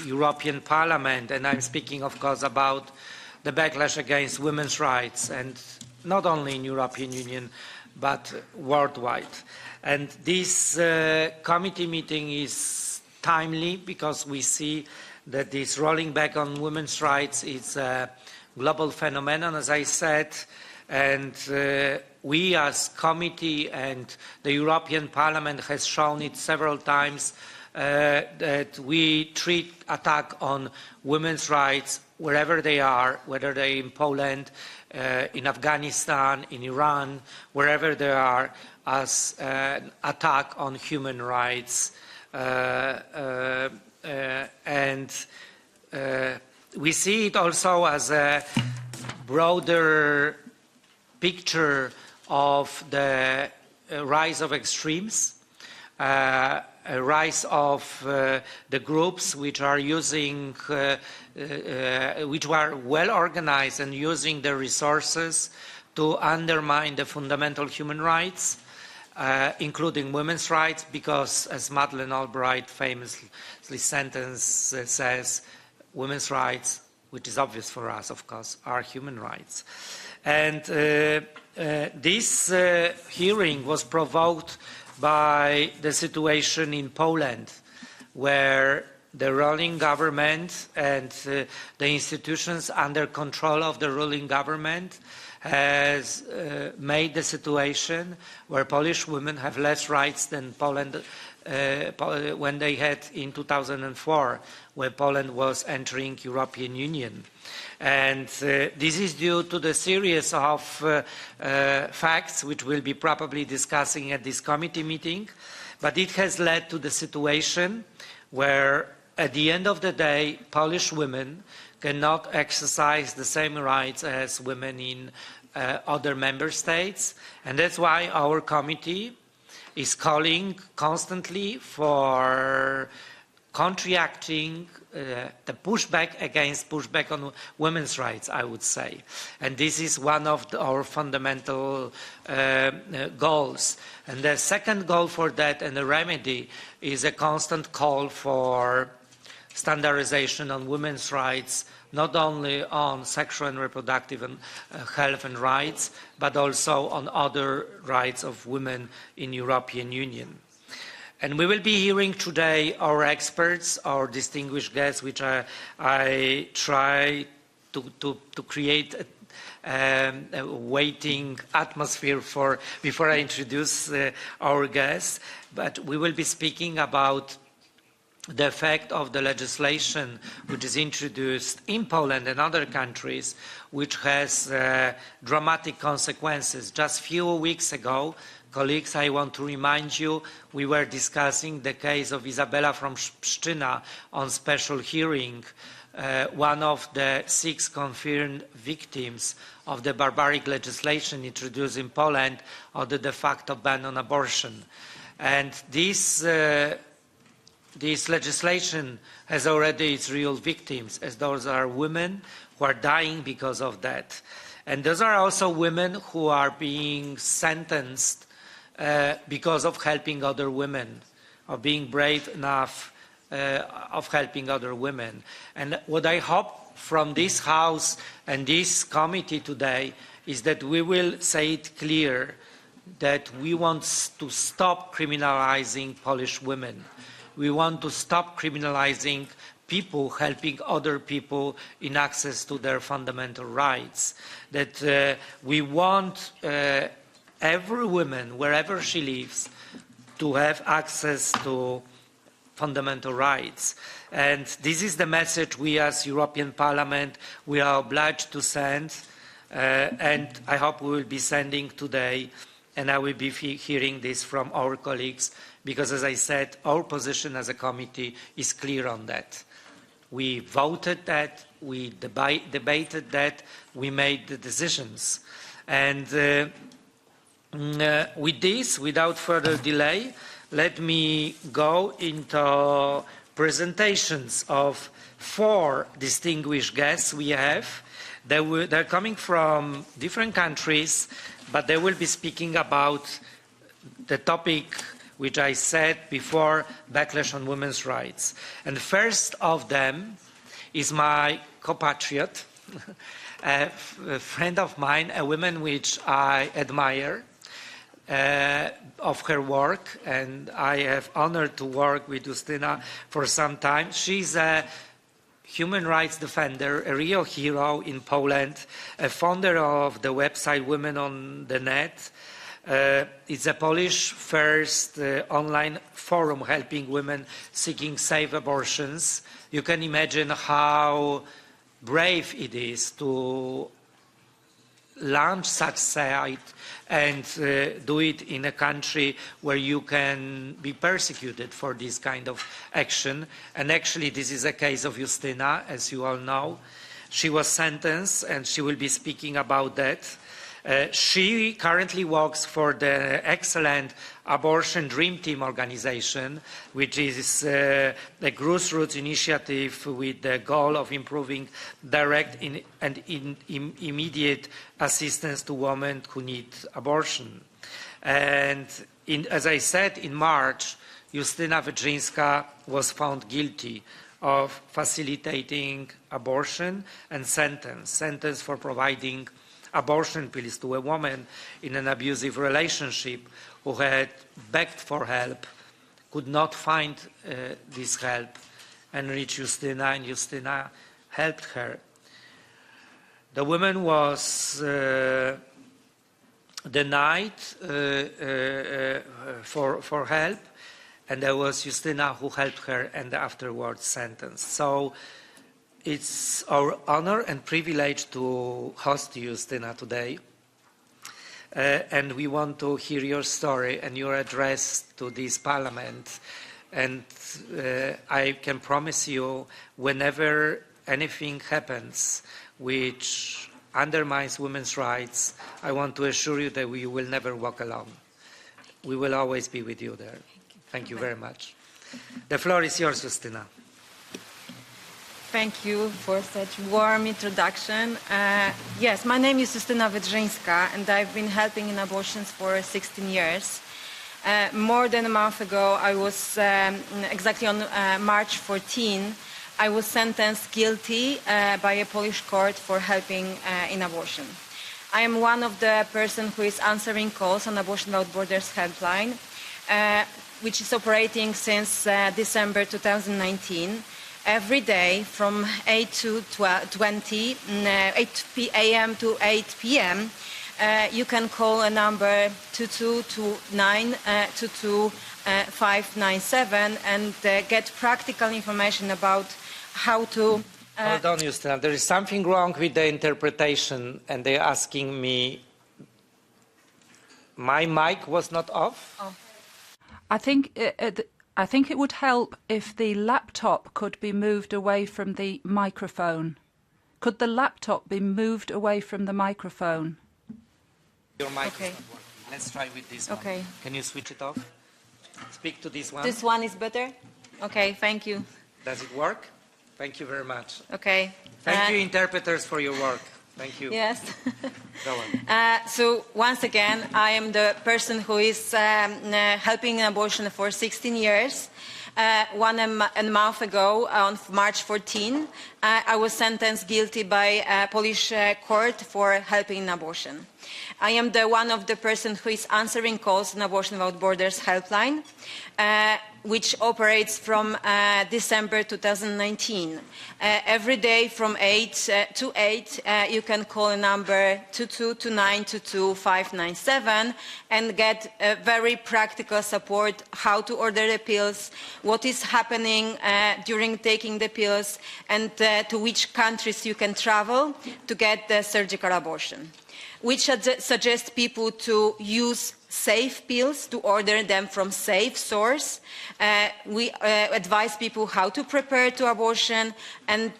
European Parliament, and I'm speaking, of course, about the backlash against women's rights, and not only in European Union, but worldwide. And this committee meeting is timely because we see that this rolling back on women's rights is a global phenomenon, as I said, and we as committee and the European Parliament has shown it several times that we treat attack on women's rights wherever they are, whether they're in Poland, in Afghanistan, in Iran, wherever they are, as an attack on human rights. We see it also as a broader picture of the rise of extremes, a rise of the groups which are using, which are well organized and using the resources to undermine the fundamental human rights, including women's rights, because as Madeleine Albright famously says, women's rights, which is obvious for us, of course, are human rights. And this hearing was provoked by the situation in Poland, where the ruling government and the institutions under control of the ruling government has made the situation where Polish women have less rights than Poland when they had in 2004, when Poland was entering European Union. And this is due to the series of facts which we'll be probably discussing at this committee meeting, but it has led to the situation where at the end of the day Polish women cannot exercise the same rights as women in other member states, and that's why our committee is calling constantly for counteraction the pushback against pushback on women's rights, I would say. And this is one of our fundamental goals. And the second goal for that and the remedy is a constant call for standardization on women's rights, not only on sexual and reproductive and health and rights, but also on other rights of women in European Union. And we will be hearing today our experts, our distinguished guests, which I try to create a waiting atmosphere for before I introduce our guests. But we will be speaking about the effect of the legislation which is introduced in Poland and other countries, which has dramatic consequences. Just a few weeks ago, colleagues, I want to remind you, we were discussing the case of Izabela from Pszczyna on special hearing, one of the 6 confirmed victims of the barbaric legislation introduced in Poland, or the de facto ban on abortion. And this legislation has already its real victims, as those are women who are dying because of that. And those are also women who are being sentenced because of helping other women, of being brave enough of helping other women. And what I hope from this House and this committee today is that we will say it clear that we want to stop criminalizing Polish women. We want to stop criminalizing people helping other people in access to their fundamental rights. That we want every woman, wherever she lives, to have access to fundamental rights. And this is the message we as European Parliament, we are obliged to send, and I hope we will be sending today, and I will be hearing this from our colleagues, because as I said, our position as a committee is clear on that. We voted that, we debated that, we made the decisions. And with this, without further delay, let me go into presentations of 4 distinguished guests we have. They're coming from different countries, but they will be speaking about the topic which I said before, backlash on women's rights. And the first of them is my compatriot, a friend of mine, a woman which I admire of her work, and I have honored to work with Justyna for some time. She's a human rights defender, a real hero in Poland, a founder of the website Women on the Net. It's a Polish first online forum helping women seeking safe abortions. You can imagine how brave it is to launch such site and do it in a country where you can be persecuted for this kind of action. And actually this is a case of Justyna, as you all know. She was sentenced and she will be speaking about that. She currently works for the excellent Abortion Dream Team organization, which is a grassroots initiative with the goal of improving direct and immediate assistance to women who need abortion. And as I said, in March, Justina Wydrzyńska was found guilty of facilitating abortion and sentenced for providing abortion pills to a woman in an abusive relationship who had begged for help, could not find this help, and reached Justyna, and Justyna helped her. The woman was denied for help, and there was Justyna who helped her and afterwards sentenced. So it's our honor and privilege to host you, Justyna, today. And we want to hear your story and your address to this parliament. And I can promise you, whenever anything happens which undermines women's rights, I want to assure you that we will never walk alone. We will always be with you there. Thank you very much. The floor is yours, Justyna. Thank you for such warm introduction. Yes, my name is Justina Wydrzyńska, and I've been helping in abortions for 16 years. More than a month ago, I was, exactly on March 14, I was sentenced guilty by a Polish court for helping in abortion. I am one of the persons who is answering calls on Abortion Without Borders helpline, which is operating since December 2019. Every day from 8 to 8 a.m. to 8 p.m. You can call a number 2229-22597 and get practical information about how to... Hold on, Justyna. There is something wrong with the interpretation, and they're asking me... My mic was not off? Oh. I think it would help if the laptop could be moved away from the microphone. Could the laptop be moved away from the microphone? Your mic is not working. Let's try with this one. Okay. Can you switch it off? Speak to this one. This one is better? Okay, thank you. Does it work? Thank you very much. Okay. Thank you, interpreters, for your work. Thank you. Yes. Go on. So once again, I am the person who is helping in abortion for 16 years. 1 month ago, on March 14, I was sentenced guilty by a Polish court for helping in abortion. I am one of the persons who is answering calls on Abortion Without Borders helpline, which operates from December 2019. Every day from 8 to 8, you can call a number 2229-22597 and get very practical support, how to order the pills, what is happening during taking the pills, and to which countries you can travel to get the surgical abortion. We suggest people to use safe pills, to order them from safe source. We advise people how to prepare to abortion, and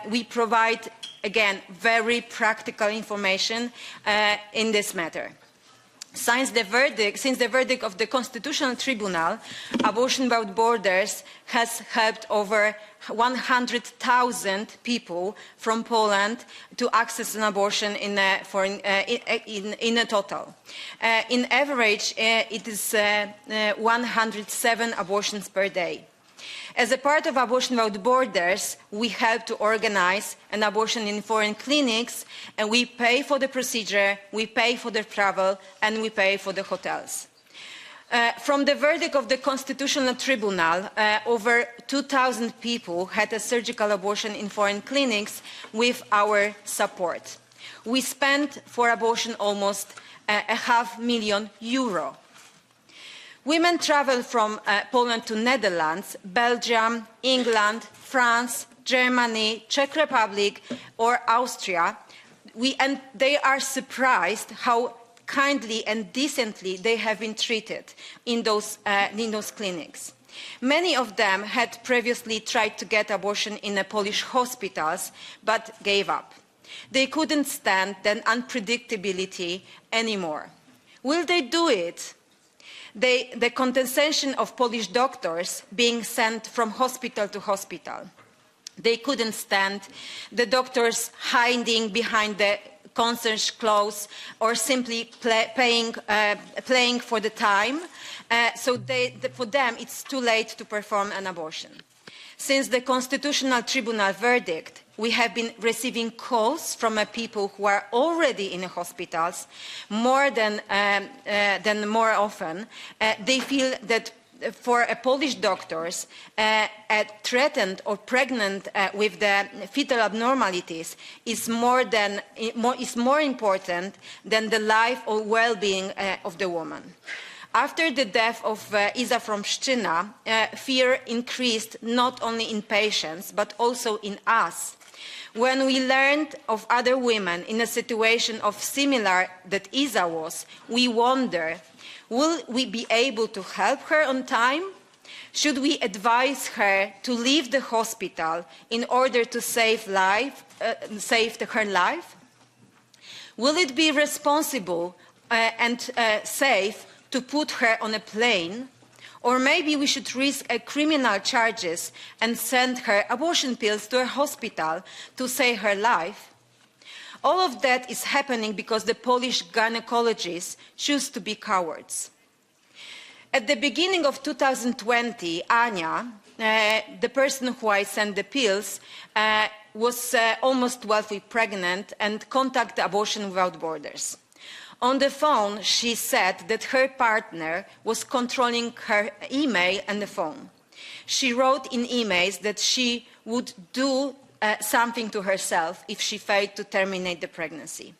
we provide, again, very practical information in this matter. Since the verdict of the Constitutional Tribunal, Abortion Without Borders has helped over 100,000 people from Poland to access an abortion in a total. In average, it is 107 abortions per day. As a part of Abortion Without Borders, we help to organize an abortion in foreign clinics, and we pay for the procedure, we pay for the travel, and we pay for the hotels. From the verdict of the Constitutional Tribunal, over 2,000 people had a surgical abortion in foreign clinics with our support. We spent for abortion almost €500,000. Women travel from Poland to Netherlands, Belgium, England, France, Germany, Czech Republic, or Austria, and they are surprised how kindly and decently they have been treated in those clinics. Many of them had previously tried to get abortion in Polish hospitals, but gave up. They couldn't stand the unpredictability anymore. Will they do it? The condescension of Polish doctors being sent from hospital to hospital. They couldn't stand the doctors hiding behind the concierge clothes or simply playing for the time. So for them, it's too late to perform an abortion. Since the Constitutional Tribunal verdict, we have been receiving calls from people who are already in the hospitals more more often. They feel that for Polish doctors, threatened or pregnant with the fetal abnormalities is more important than the life or well-being of the woman. After the death of Iza from Szczyna, fear increased not only in patients, but also in us. When we learned of other women in a situation of similar that Iza was, we wonder, will we be able to help her on time? Should we advise her to leave the hospital in order to save her life? Will it be responsible and safe to put her on a plane? Or maybe we should risk criminal charges and send her abortion pills to a hospital to save her life? All of that is happening because the Polish gynecologists choose to be cowards. At the beginning of 2020, Ania, the person who I sent the pills, was almost 12 weeks pregnant and contacted Abortion Without Borders. On the phone, she said that her partner was controlling her email and the phone. She wrote in emails that she would do something to herself if she failed to terminate the pregnancy.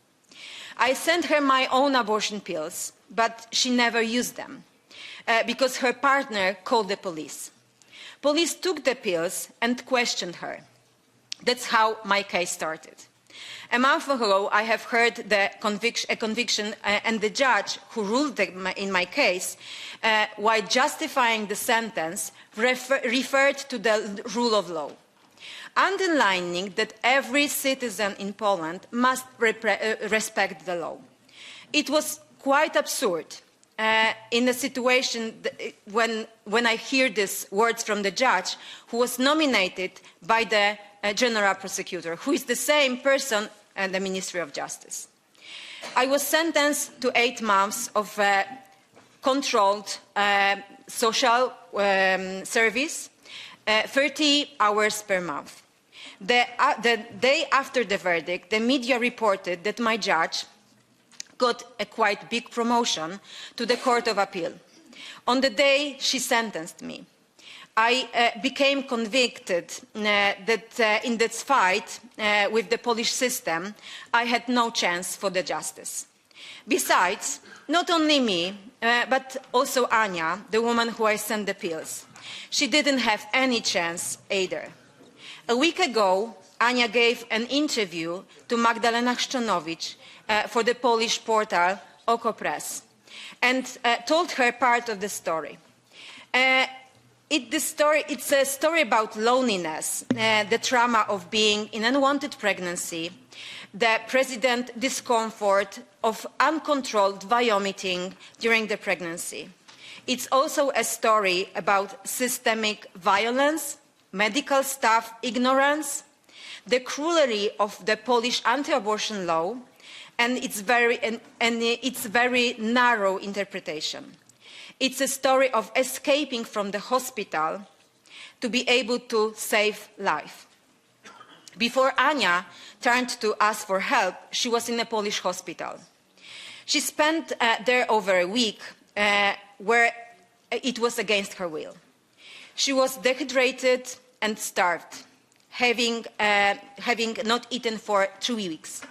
I sent her my own abortion pills, but she never used them because her partner called the police. Police took the pills and questioned her. That's how my case started. A month ago, I have heard a conviction, and the judge who ruled in my case, while justifying the sentence, referred to the rule of law, underlining that every citizen in Poland must respect the law. It was quite absurd in a situation when I hear these words from the judge, who was nominated by the general prosecutor, who is the same person at the Ministry of Justice. I was sentenced to 8 months of controlled social service, 30 hours per month. The day after the verdict, the media reported that my judge got a quite big promotion to the Court of Appeal. On the day she sentenced me, I became convicted that in this fight with the Polish system, I had no chance for the justice. Besides, not only me, but also Ania, the woman who I sent the pills, she didn't have any chance either. A week ago, Ania gave an interview to Magdalena Chrzczonowicz for the Polish portal Oko Press and told her part of the story. It's a story about loneliness, the trauma of being in unwanted pregnancy, the president discomfort of uncontrolled vomiting during the pregnancy. It's also a story about systemic violence, medical staff ignorance, the cruelty of the Polish anti-abortion law, and its very narrow interpretation. It's a story of escaping from the hospital to be able to save life. Before Ania turned to ask for help, she was in a Polish hospital. She spent there over a week where it was against her will. She was dehydrated and starved, having not eaten for 3 weeks.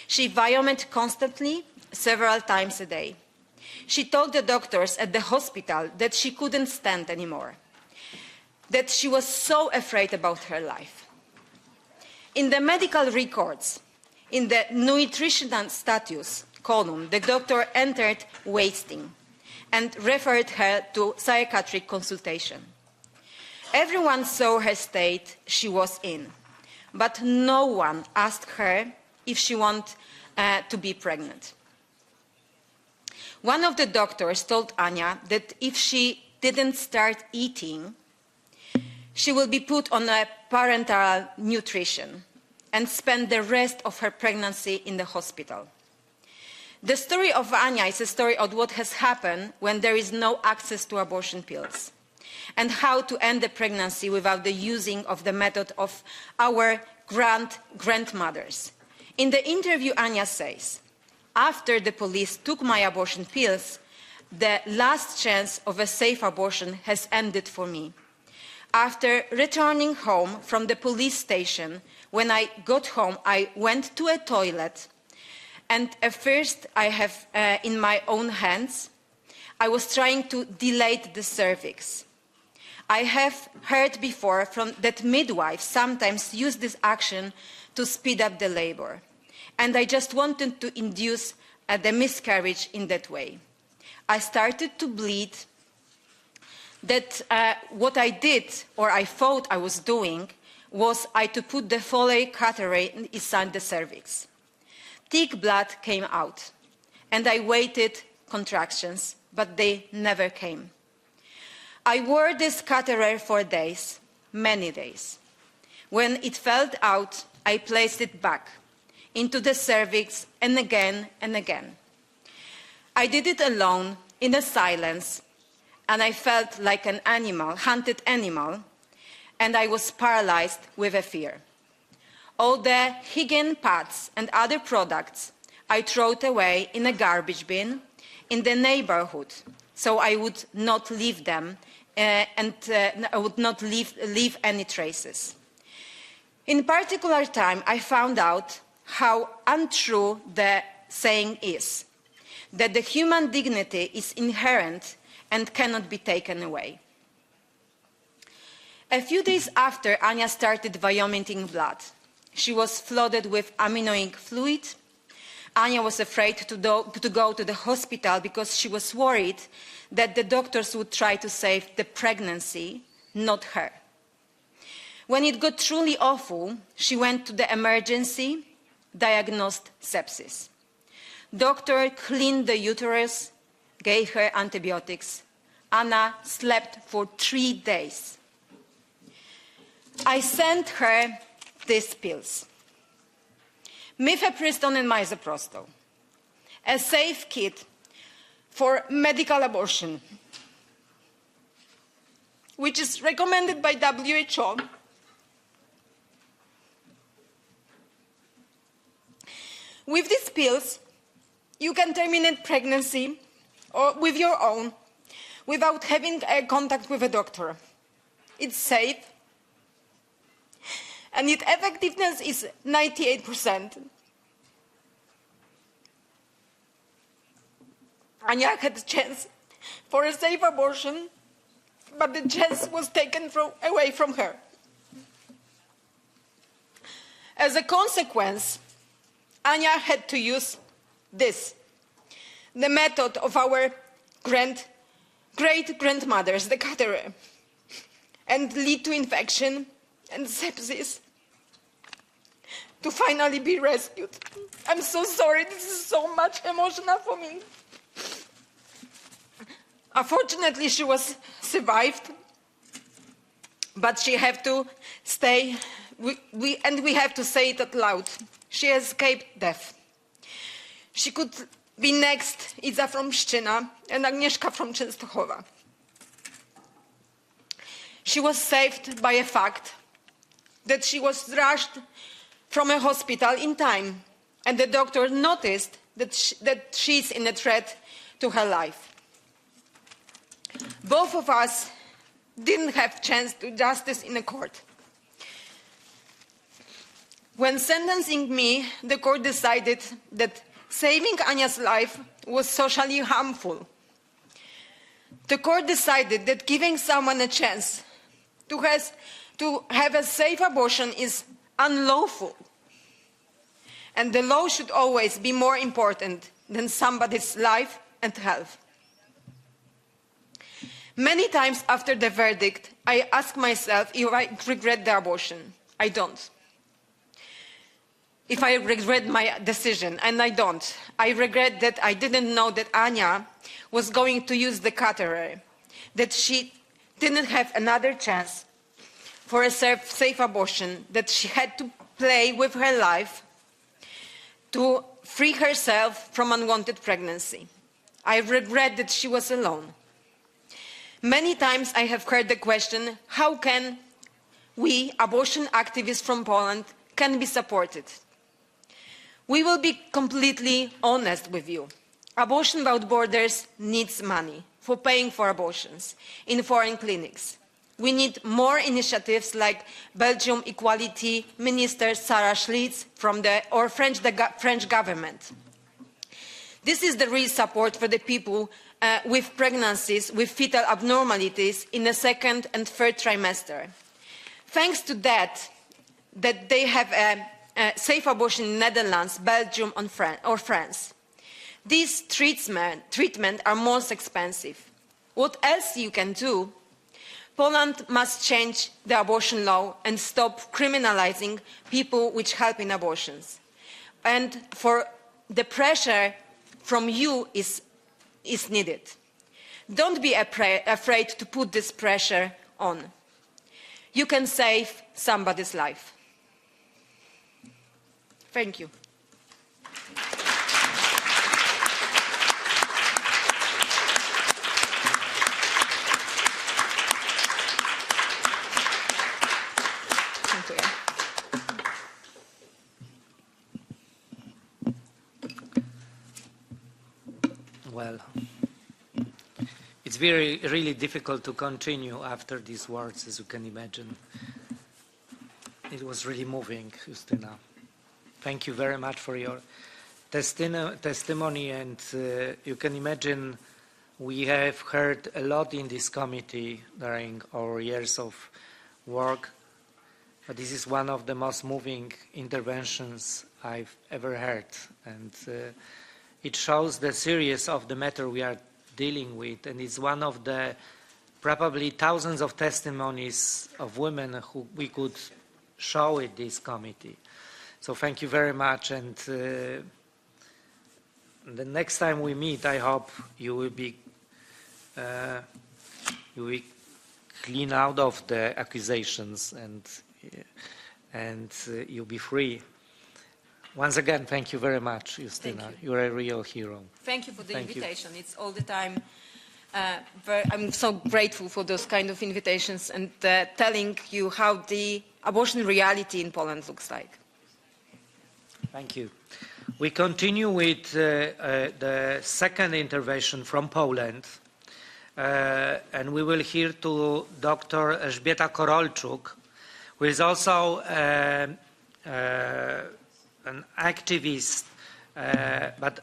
She vomited constantly, several times a day. She told the doctors at the hospital that she couldn't stand anymore, that she was so afraid about her life. In the medical records, in the nutritional status column, the doctor entered wasting and referred her to psychiatric consultation. Everyone saw her state she was in, but no one asked her if she wanted to be pregnant. One of the doctors told Ania that if she didn't start eating, she will be put on a parenteral nutrition and spend the rest of her pregnancy in the hospital. The story of Ania is a story of what has happened when there is no access to abortion pills, and how to end the pregnancy without the using of the method of our grandmothers. In the interview, Ania says, "After the police took my abortion pills, the last chance of a safe abortion has ended for me. After returning home from the police station, when I got home, I went to a toilet, and at first I have in my own hands, I was trying to dilate the cervix. I have heard before that midwives sometimes use this action to speed up the labor, and I just wanted to induce the miscarriage in that way. I started to bleed. That what I did, or I thought I was doing, was to put the Foley catheter inside the cervix. Thick blood came out, and I waited contractions, but they never came. I wore this catheter for days, many days. When it fell out, I placed it back into the cervix, and again and again. I did it alone, in a silence, and I felt like an animal, hunted animal, and I was paralyzed with a fear. All the hygiene pads and other products I threw away in a garbage bin in the neighborhood, so I would not leave them and I would not leave any traces. In particular time, I found out how untrue the saying is, that the human dignity is inherent and cannot be taken away. A few days after Ania started vomiting blood, she was flooded with amniotic fluid. Ania was afraid to go to the hospital because she was worried that the doctors would try to save the pregnancy, not her. When it got truly awful, she went to the emergency, diagnosed sepsis. Doctor cleaned the uterus, gave her antibiotics. Anna slept for 3 days. I sent her these pills: mifepristone and misoprostol, a safe kit for medical abortion, which is recommended by WHO. With these pills, you can terminate pregnancy or with your own without having a contact with a doctor. It's safe, and its effectiveness is 98%. Ania had a chance for a safe abortion, but the chance was taken away from her. As a consequence, Ania had to use this, the method of our great-grandmothers, the catheter. and lead to infection and sepsis, to finally be rescued. I'm so sorry, this is so much emotional for me. Unfortunately, she was survived, but she have to stay, and we have to say it out loud. She escaped death. She could be next Iza from Szczyna and Agnieszka from Częstochowa. She was saved by a fact that she was rushed from a hospital in time, and the doctor noticed that she's in a threat to her life. Both of us didn't have chance to justice in a court. When sentencing me, the court decided that saving Anya's life was socially harmful. The court decided that giving someone a chance to have a safe abortion is unlawful. And the law should always be more important than somebody's life and health. Many times after the verdict, I ask myself if I regret the abortion. I don't. If I regret my decision, and I don't. I regret that I didn't know that Anya was going to use the catheter, that she didn't have another chance for a safe abortion, that she had to play with her life to free herself from unwanted pregnancy. I regret that she was alone. Many times I have heard the question, how can we, abortion activists from Poland, can be supported? We will be completely honest with you. Abortion Without Borders needs money for paying for abortions in foreign clinics. We need more initiatives like Belgium Equality Minister Sarah Schlitz from the French government. This is the real support for the people with pregnancies with fetal abnormalities in the second and third trimester. Thanks to that they have a safe abortion in Netherlands, Belgium, or France. These treatments are most expensive. What else you can do? Poland must change the abortion law and stop criminalizing people which help in abortions. And for the pressure from you is needed. Don't be afraid to put this pressure on. You can save somebody's life. Thank you. Well, it's really difficult to continue after these words, as you can imagine. It was really moving, Justyna. Thank you very much for your testimony, and you can imagine we have heard a lot in this committee during our years of work, but this is one of the most moving interventions I've ever heard, and it shows the seriousness of the matter we are dealing with, and it's one of the probably thousands of testimonies of women who we could show at this committee. So thank you very much, and the next time we meet, I hope you will be clean out of the accusations, and you'll be free. Once again, thank you very much, Justyna. You're a real hero. Thank you for the invitation. It's all the time. I'm so grateful for those kind of invitations and telling you how the abortion reality in Poland looks like. Thank you. We continue with the second intervention from Poland, and we will hear to Dr. Elżbieta Korolczuk, who is also an activist, but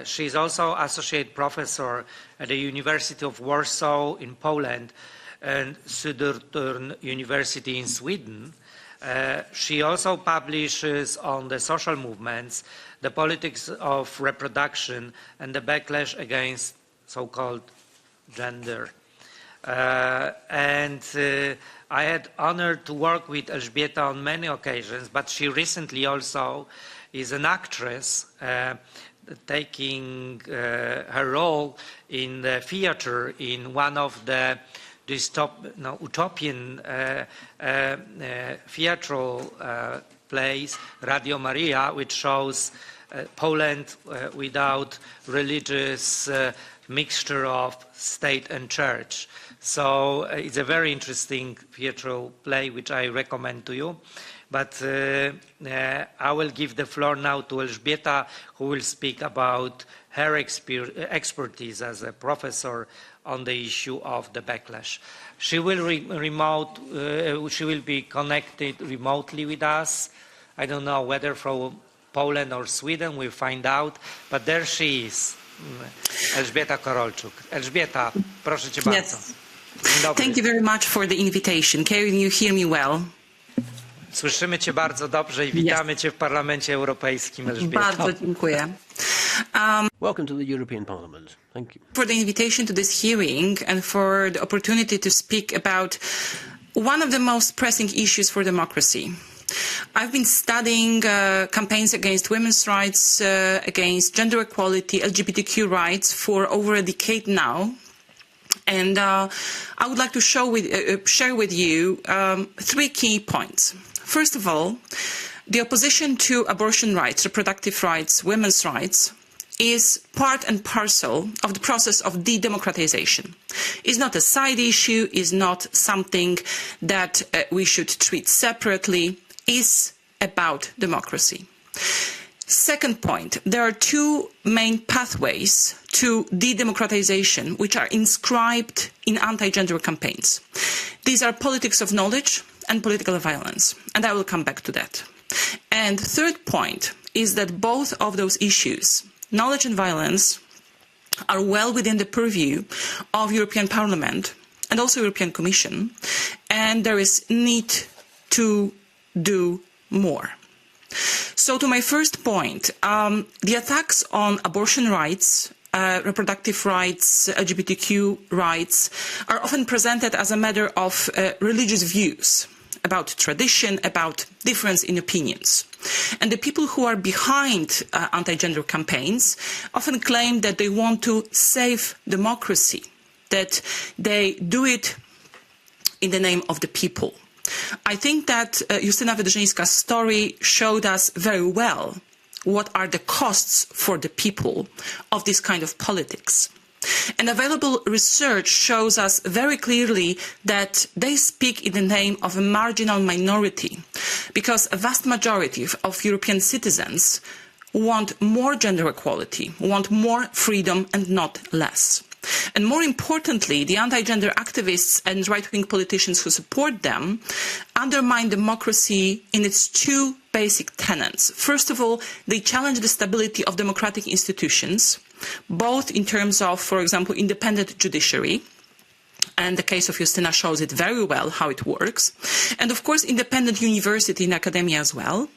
she's also associate professor at the University of Warsaw in Poland and Södertörn University in Sweden. She also publishes on the social movements, the politics of reproduction, and the backlash against so-called gender. and I had honor to work with Elżbieta on many occasions, but she recently also is an actress taking her role in the theater in one of the utopian theatrical plays, Radio Maria, which shows Poland without religious mixture of state and church. So it's a very interesting theatrical play which I recommend to you. But I will give the floor now to Elżbieta, who will speak about her expertise as a professor on the issue of the backlash. She will she will be connected remotely with us. I don't know whether from Poland or Sweden, we'll find out, but there she is, Elżbieta Korolczuk. Elżbieta, proszę cię bardzo. Yes. Thank you very much for the invitation. Can you hear me well? Słyszymy cię bardzo dobrze i witamy cię w Parlamencie Europejskim, Elżbieto. Bardzo dziękuję. Welcome to the European Parliament. Thank you. For the invitation to this hearing and for the opportunity to speak about one of the most pressing issues for democracy. I've been studying campaigns against women's rights, against gender equality, LGBTQ rights for over a decade now. And I would like to share with you 3 key points. First of all, the opposition to abortion rights, reproductive rights, women's rights is part and parcel of the process of de-democratization. It's not a side issue, is not something that we should treat separately, is about democracy. Second point, there are 2 main pathways to de-democratization which are inscribed in anti-gender campaigns. These are politics of knowledge and political violence, and I will come back to that. And third point is that both of those issues, knowledge and violence, are well within the purview of European Parliament and also European Commission, and there is need to do more. So to my first point, the attacks on abortion rights, reproductive rights, LGBTQ rights are often presented as a matter of religious views about tradition, about difference in opinions. And the people who are behind anti-gender campaigns often claim that they want to save democracy, that they do it in the name of the people. I think that Justina Wydrzyńska's story showed us very well what are the costs for the people of this kind of politics. And available research shows us very clearly that they speak in the name of a marginal minority, because a vast majority of European citizens want more gender equality, want more freedom and not less. And more importantly, the anti-gender activists and right-wing politicians who support them undermine democracy in its 2 basic tenets. First of all, they challenge the stability of democratic institutions, both in terms of, for example, independent judiciary, and the case of Justyna shows it very well how it works, and of course independent university and academia as well.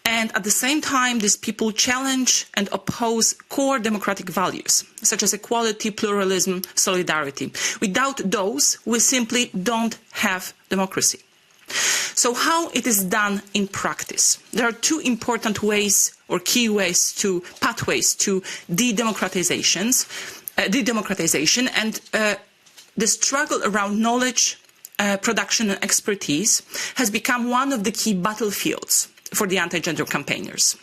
And at the same time, these people challenge and oppose core democratic values, such as equality, pluralism, solidarity. Without those, we simply don't have democracy. So how it is done in practice? There are 2 important ways or key ways to pathways to de-democratization, and the struggle around knowledge, production and expertise has become one of the key battlefields for the anti-gender campaigners.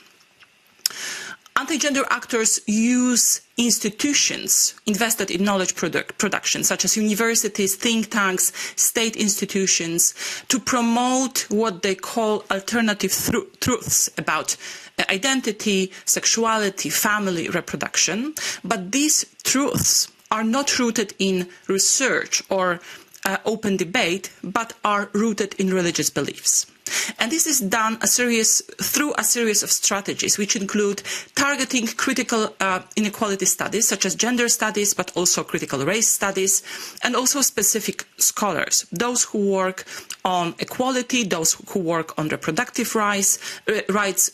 Anti-gender actors use institutions invested in knowledge production, such as universities, think tanks, state institutions, to promote what they call alternative truths about identity, sexuality, family, reproduction. But these truths are not rooted in research or open debate, but are rooted in religious beliefs. And this is done through a series of strategies, which include targeting critical inequality studies, such as gender studies, but also critical race studies, and also specific scholars, those who work on equality, those who work on reproductive rights,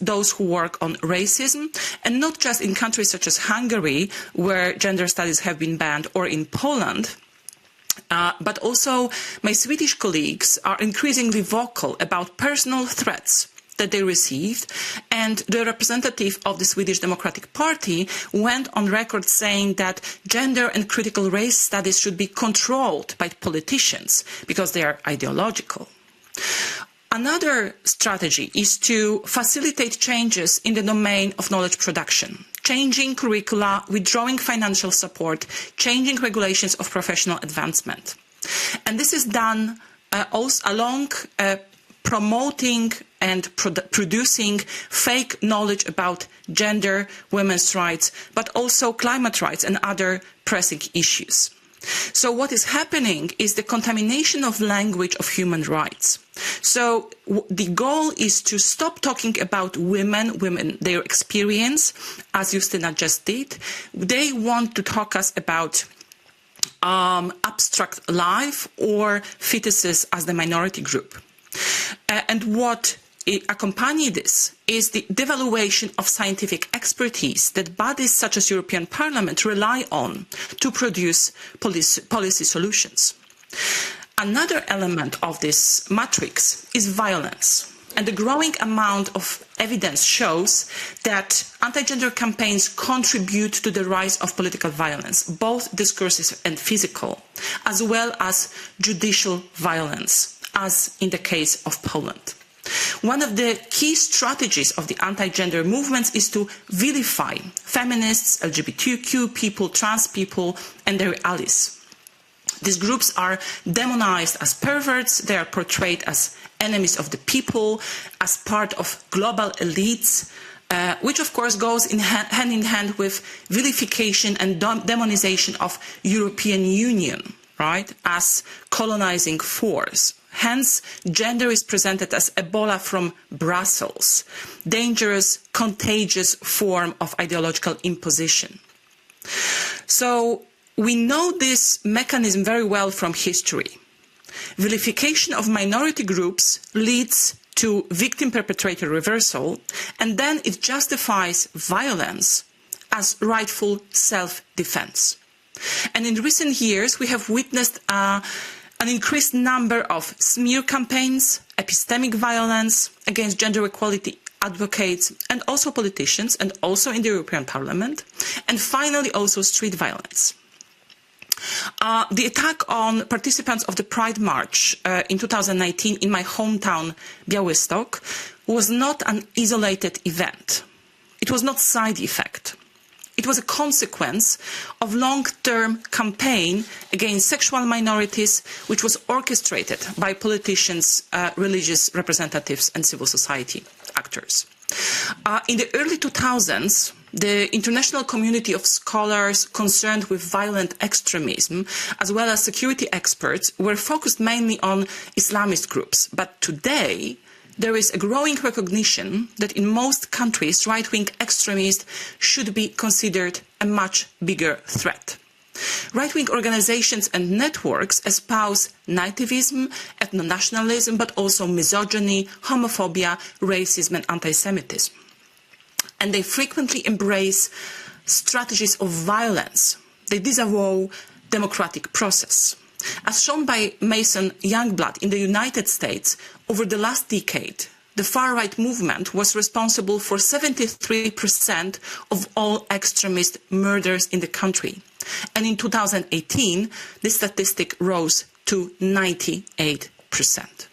those who work on racism, and not just in countries such as Hungary, where gender studies have been banned, or in Poland, But also my Swedish colleagues are increasingly vocal about personal threats that they received, and the representative of the Swedish Democratic Party went on record saying that gender and critical race studies should be controlled by politicians because they are ideological. Another strategy is to facilitate changes in the domain of knowledge production, changing curricula, withdrawing financial support, changing regulations of professional advancement. And this is done also along promoting and producing fake knowledge about gender, women's rights, but also climate rights and other pressing issues. So what is happening is the contamination of language of human rights. So the goal is to stop talking about women, their experience, as Justyna just did. They want to talk us about abstract life or fetuses as the minority group. And what accompany this is the devaluation of scientific expertise that bodies such as European Parliament rely on to produce policy solutions. Another element of this matrix is violence. And the growing amount of evidence shows that anti-gender campaigns contribute to the rise of political violence, both discursive and physical, as well as judicial violence, as in the case of Poland. One of the key strategies of the anti-gender movements is to vilify feminists, LGBTQ people, trans people, and their allies. These groups are demonized as perverts, they are portrayed as enemies of the people, as part of global elites, which of course goes hand in hand with vilification and demonization of European Union, right, as colonizing force. Hence, gender is presented as Ebola from Brussels, dangerous, contagious form of ideological imposition. So we know this mechanism very well from history. Vilification of minority groups leads to victim-perpetrator reversal, and then it justifies violence as rightful self-defense. And in recent years, we have witnessed an increased number of smear campaigns, epistemic violence against gender equality advocates and also politicians, and also in the European Parliament, and finally also street violence. The attack on participants of the Pride March in 2019 in my hometown, Białystok, was not an isolated event. It was not a side effect. It was a consequence of a long-term campaign against sexual minorities, which was orchestrated by politicians, religious representatives, and civil society actors. In the early 2000s, the international community of scholars concerned with violent extremism, as well as security experts, were focused mainly on Islamist groups. But today, there is a growing recognition that in most countries, right-wing extremists should be considered a much bigger threat. Right-wing organizations and networks espouse nativism, ethno-nationalism, but also misogyny, homophobia, racism, and anti-Semitism. And they frequently embrace strategies of violence. They disavow democratic process. As shown by Mason Youngblood in the United States, over the last decade, the far-right movement was responsible for 73% of all extremist murders in the country. And in 2018, this statistic rose to 98%.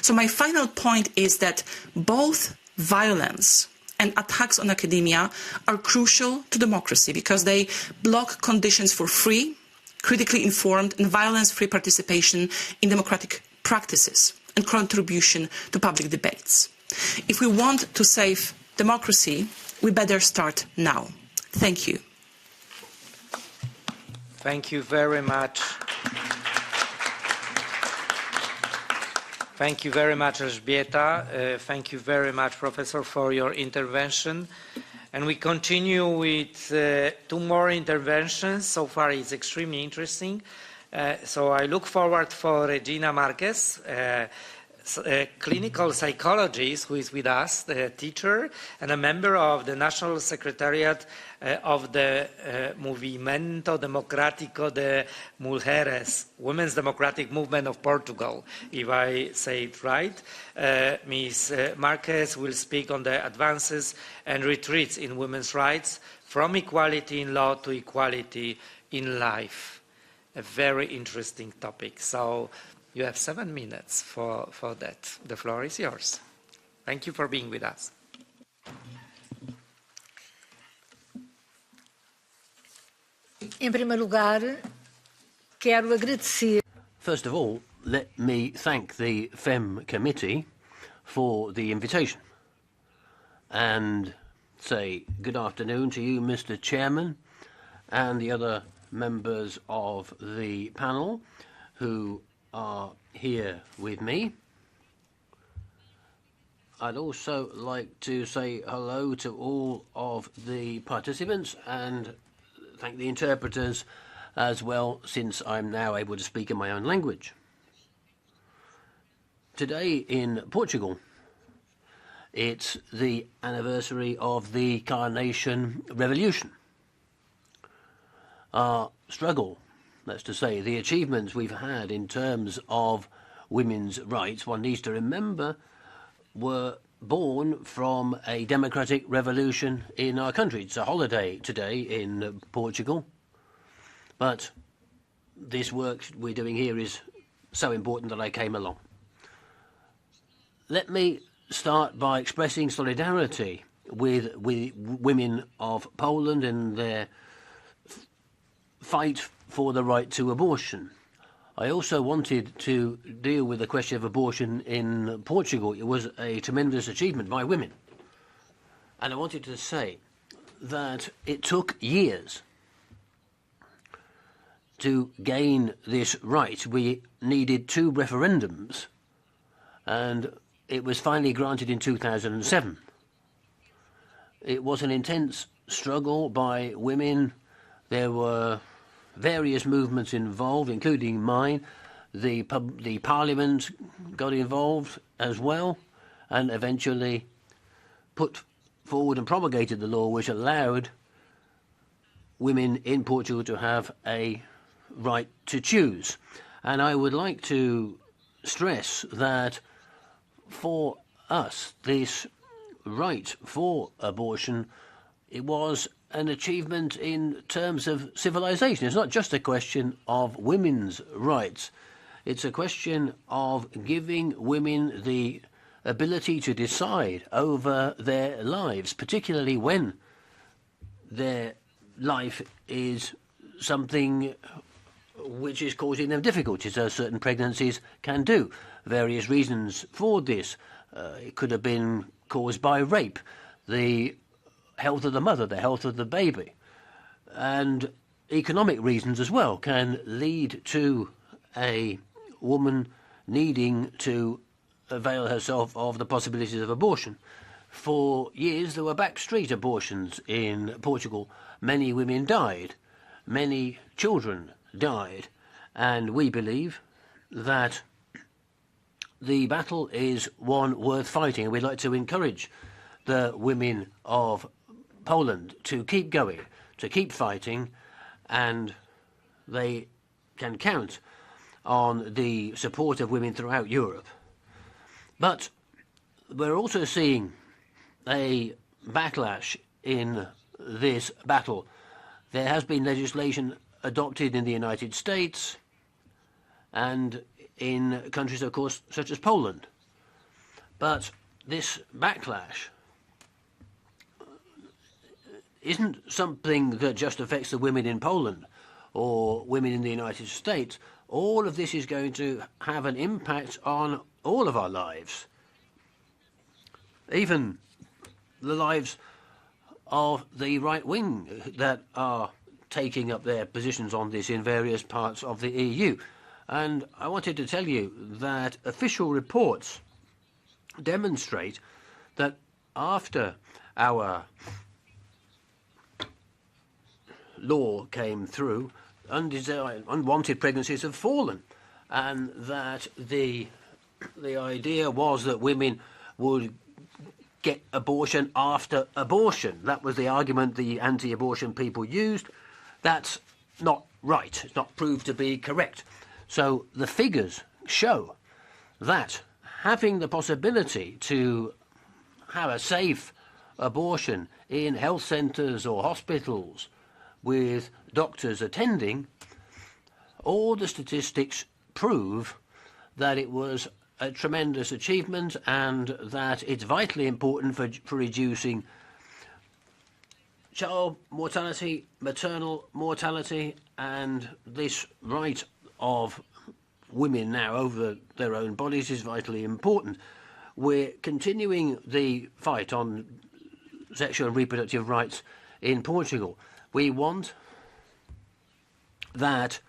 So my final point is that both violence and attacks on academia are crucial to democracy because they block conditions for free, critically informed and violence-free participation in democratic practices and contribution to public debates. If we want to save democracy, we better start now. Thank you. Thank you very much. Thank you very much, Elżbieta. Thank you very much, Professor, for your intervention. And we continue with two more interventions. So far, it's extremely interesting. So I look forward for Regina Marques, clinical psychologist who is with us, the teacher, and a member of the National Secretariat of the Movimento Democrático de Mulheres, Women's Democratic Movement of Portugal, if I say it right. Ms. Marques will speak on the advances and retreats in women's rights from equality in law to equality in life. A very interesting topic. So you have 7 minutes for that. The floor is yours. Thank you for being with us. Em primeiro lugar, quero agradecer. First of all, let me thank the FEM committee for the invitation and say good afternoon to you, Mr. Chairman, and the other members of the panel who are here with me. I'd also like to say hello to all of the participants and thank the interpreters as well, since I'm now able to speak in my own language. Today in Portugal, it's the anniversary of the Carnation Revolution. Our struggle, that's to say, the achievements we've had in terms of women's rights, one needs to remember, were born from a democratic revolution in our country. It's a holiday today in Portugal, but this work we're doing here is so important that I came along. Let me start by expressing solidarity with women of Poland in their fight for the right to abortion. I also wanted to deal with the question of abortion in Portugal. It was a tremendous achievement by women. And I wanted to say that it took years to gain this right. We needed 2 referendums, and it was finally granted in 2007. It was an intense struggle by women. There were various movements involved, including mine. The parliament got involved as well and eventually put forward and promulgated the law which allowed women in Portugal to have a right to choose. And I would like to stress that for us, this right for abortion, it was an achievement in terms of civilization. It's not just a question of women's rights. It's a question of giving women the ability to decide over their lives, particularly when their life is something which is causing them difficulties, as certain pregnancies can do. Various reasons for this. It could have been caused by rape, the health of the mother, the health of the baby, and economic reasons as well can lead to a woman needing to avail herself of the possibilities of abortion. For years there were backstreet abortions in Portugal. Many women died, many children died, and we believe that the battle is one worth fighting, and we'd like to encourage the women of Poland to keep going, to keep fighting, and they can count on the support of women throughout Europe. But we're also seeing a backlash in this battle. There has been legislation adopted in the United States and in countries, of course, such as Poland. But this backlash isn't something that just affects the women in Poland or women in the United States. All of this is going to have an impact on all of our lives, even the lives of the right wing that are taking up their positions on this in various parts of the EU. And I wanted to tell you that official reports demonstrate that after our law came through, unwanted pregnancies have fallen, and that the the idea was that women would get abortion after abortion. That was the argument the anti-abortion people used. That's not right. It's not proved to be correct. So the figures show that having the possibility to have a safe abortion in health centres or hospitals with doctors attending, all the statistics prove that it was a tremendous achievement and that it's vitally important for reducing child mortality, maternal mortality, and this right of women now over their own bodies is vitally important. We're continuing the fight on sexual and reproductive rights in Portugal. We want that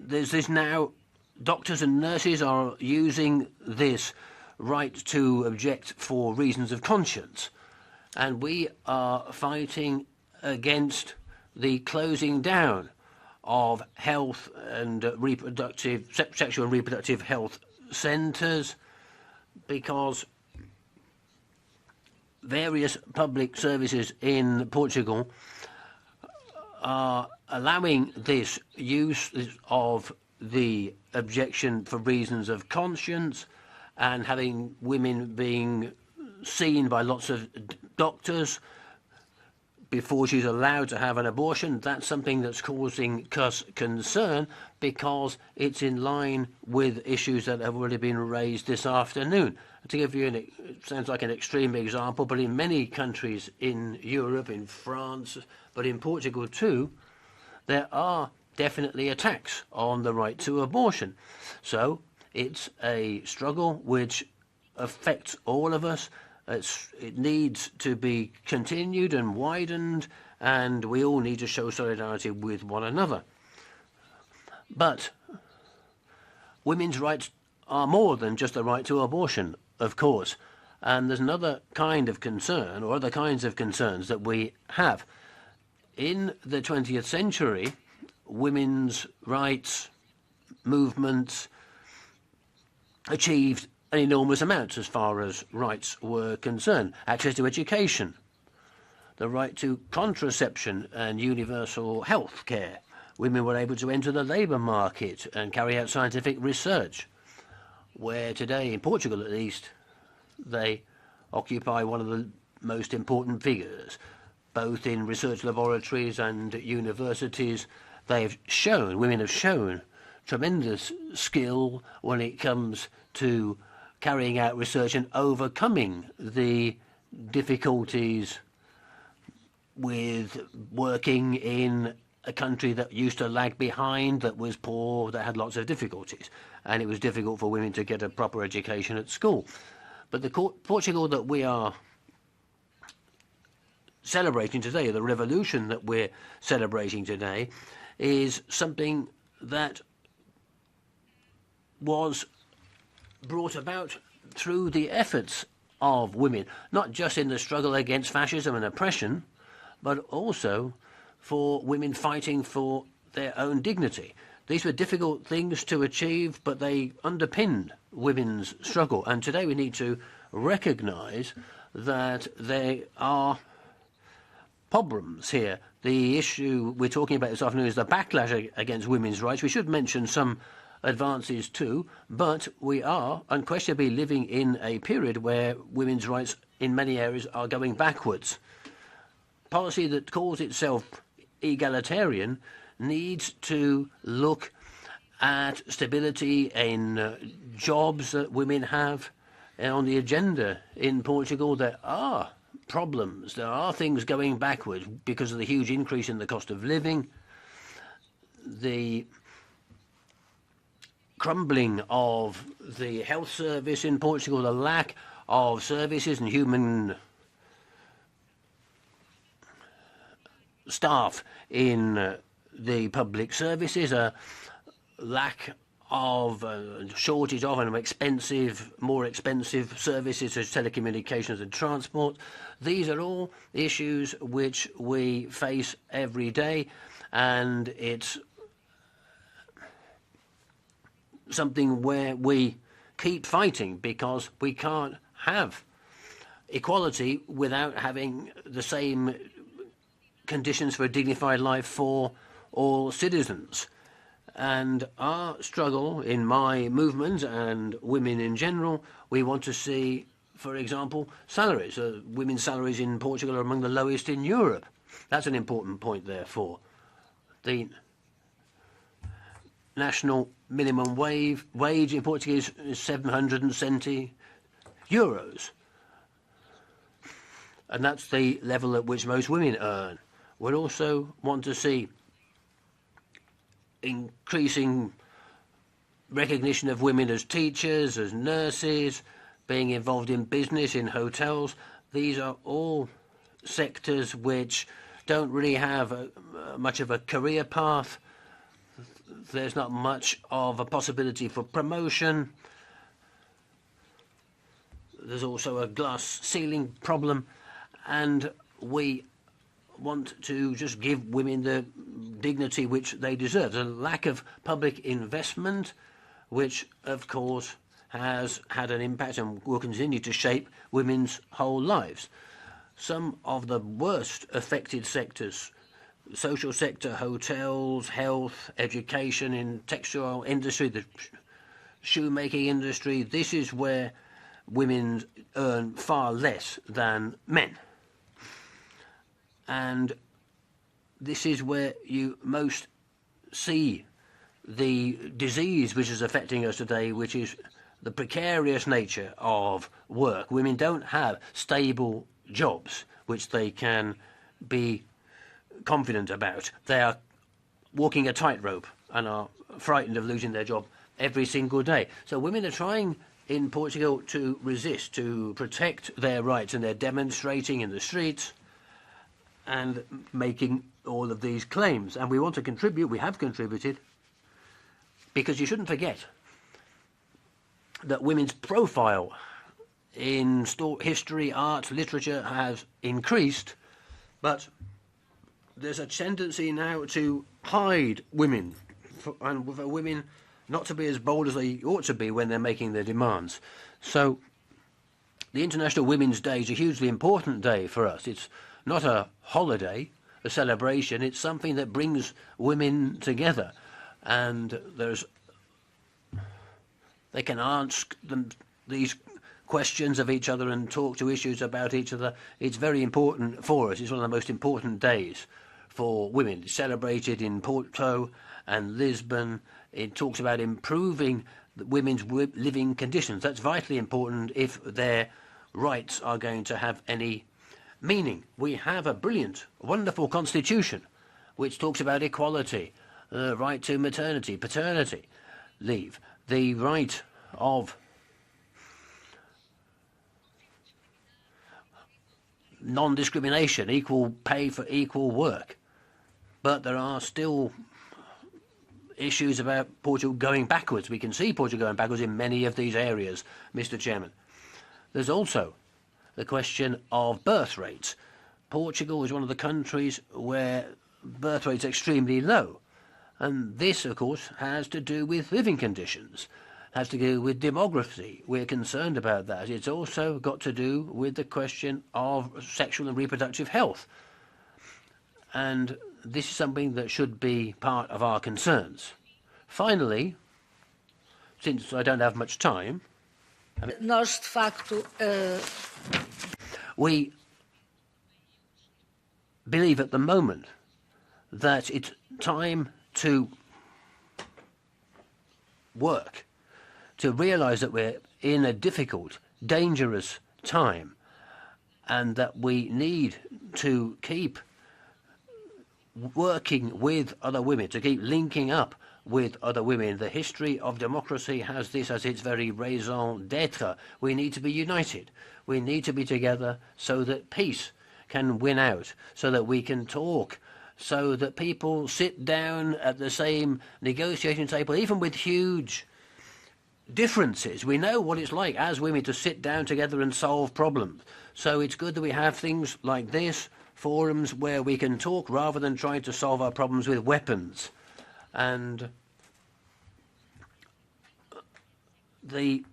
there's this now, doctors and nurses are using this right to object for reasons of conscience, and we are fighting against the closing down of health and sexual and reproductive health centres, because various public services in Portugal are allowing this use of the objection for reasons of conscience and having women being seen by lots of doctors before she's allowed to have an abortion. That's something that's causing us concern because it's in line with issues that have already been raised this afternoon. To give you it sounds like an extreme example, but in many countries in Europe, in France, but in Portugal too, there are definitely attacks on the right to abortion. So it's a struggle which affects all of us. It needs to be continued and widened, and we all need to show solidarity with one another. But women's rights are more than just the right to abortion, of course. And there's another kind of concern, or other kinds of concerns that we have. In the 20th century, women's rights movements achieved an enormous amount as far as rights were concerned. Access to education, the right to contraception and universal health care. Women were able to enter the labour market and carry out scientific research, where today, in Portugal at least, they occupy one of the most important figures, both in research laboratories and universities. Women have shown tremendous skill when it comes to carrying out research and overcoming the difficulties with working in a country that used to lag behind, that was poor, that had lots of difficulties. And it was difficult for women to get a proper education at school. But the Portugal that we are celebrating today, the revolution that we're celebrating today, is something that was brought about through the efforts of women, not just in the struggle against fascism and oppression, but also for women fighting for their own dignity. These were difficult things to achieve, but they underpinned women's struggle. And today we need to recognise that there are problems here. The issue we're talking about this afternoon is the backlash against women's rights. We should mention some advances too, but we are unquestionably living in a period where women's rights in many areas are going backwards. Policy that calls itself egalitarian needs to look at stability in jobs that women have. And on the agenda in Portugal, there are problems. There are things going backwards because of the huge increase in the cost of living, the crumbling of the health service in Portugal, the lack of services and human staff in the public services, a lack of shortage of and more expensive services such as telecommunications and transport. These are all issues which we face every day, and it's something where we keep fighting, because we can't have equality without having the same conditions for a dignified life for all citizens. And our struggle in my movement and women in general, we want to see, for example, salaries. Women's salaries in Portugal are among the lowest in Europe. That's an important point, therefore. The national minimum wage in Portugal is 770 euros. And that's the level at which most women earn. We also want to see increasing recognition of women as teachers, as nurses, being involved in business, in hotels. These are all sectors which don't really have much of a career path. There's not much of a possibility for promotion. There's also a glass ceiling problem, and we want to just give women the dignity which they deserve. There's a lack of public investment, which, of course, has had an impact and will continue to shape women's whole lives. Some of the worst affected sectors, social sector, hotels, health, education, in textile industry, the shoemaking industry, this is where women earn far less than men. And this is where you most see the disease which is affecting us today, which is the precarious nature of work. Women don't have stable jobs which they can be confident about. They are walking a tightrope and are frightened of losing their job every single day. So women are trying in Portugal to resist, to protect their rights, and they're demonstrating in the streets and making all of these claims. And we want to contribute, we have contributed, because you shouldn't forget that women's profile in history, art, literature has increased, but there's a tendency now to hide women, and for women not to be as bold as they ought to be when they're making their demands. So the International Women's Day is a hugely important day for us. It's not a holiday, a celebration. It's something that brings women together, and they can ask them these questions of each other and talk to issues about each other. It's very important for us. It's one of the most important days for women. It's celebrated in Porto and Lisbon. It talks about improving women's living conditions. That's vitally important if their rights are going to have any meaning. We have a brilliant, wonderful constitution which talks about equality, the right to maternity, paternity leave, the right of non-discrimination, equal pay for equal work. But there are still issues about Portugal going backwards. We can see Portugal going backwards in many of these areas, Mr. Chairman. There's also the question of birth rates. Portugal is one of the countries where birth rates are extremely low. And this, of course, has to do with living conditions, has to do with demography. We're concerned about that. It's also got to do with the question of sexual and reproductive health. And this is something that should be part of our concerns. Finally, since I don't have much time, Nós, de facto, we believe at the moment that it's time to work, to realise that we're in a difficult, dangerous time, and that we need to keep working with other women, to keep linking up with other women. The history of democracy has this as its very raison d'etre. We need to be united. We need to be together so that peace can win out, so that we can talk, so that people sit down at the same negotiating table, even with huge differences. We know what it's like as women to sit down together and solve problems. So it's good that we have things like this, forums where we can talk rather than trying to solve our problems with weapons. And the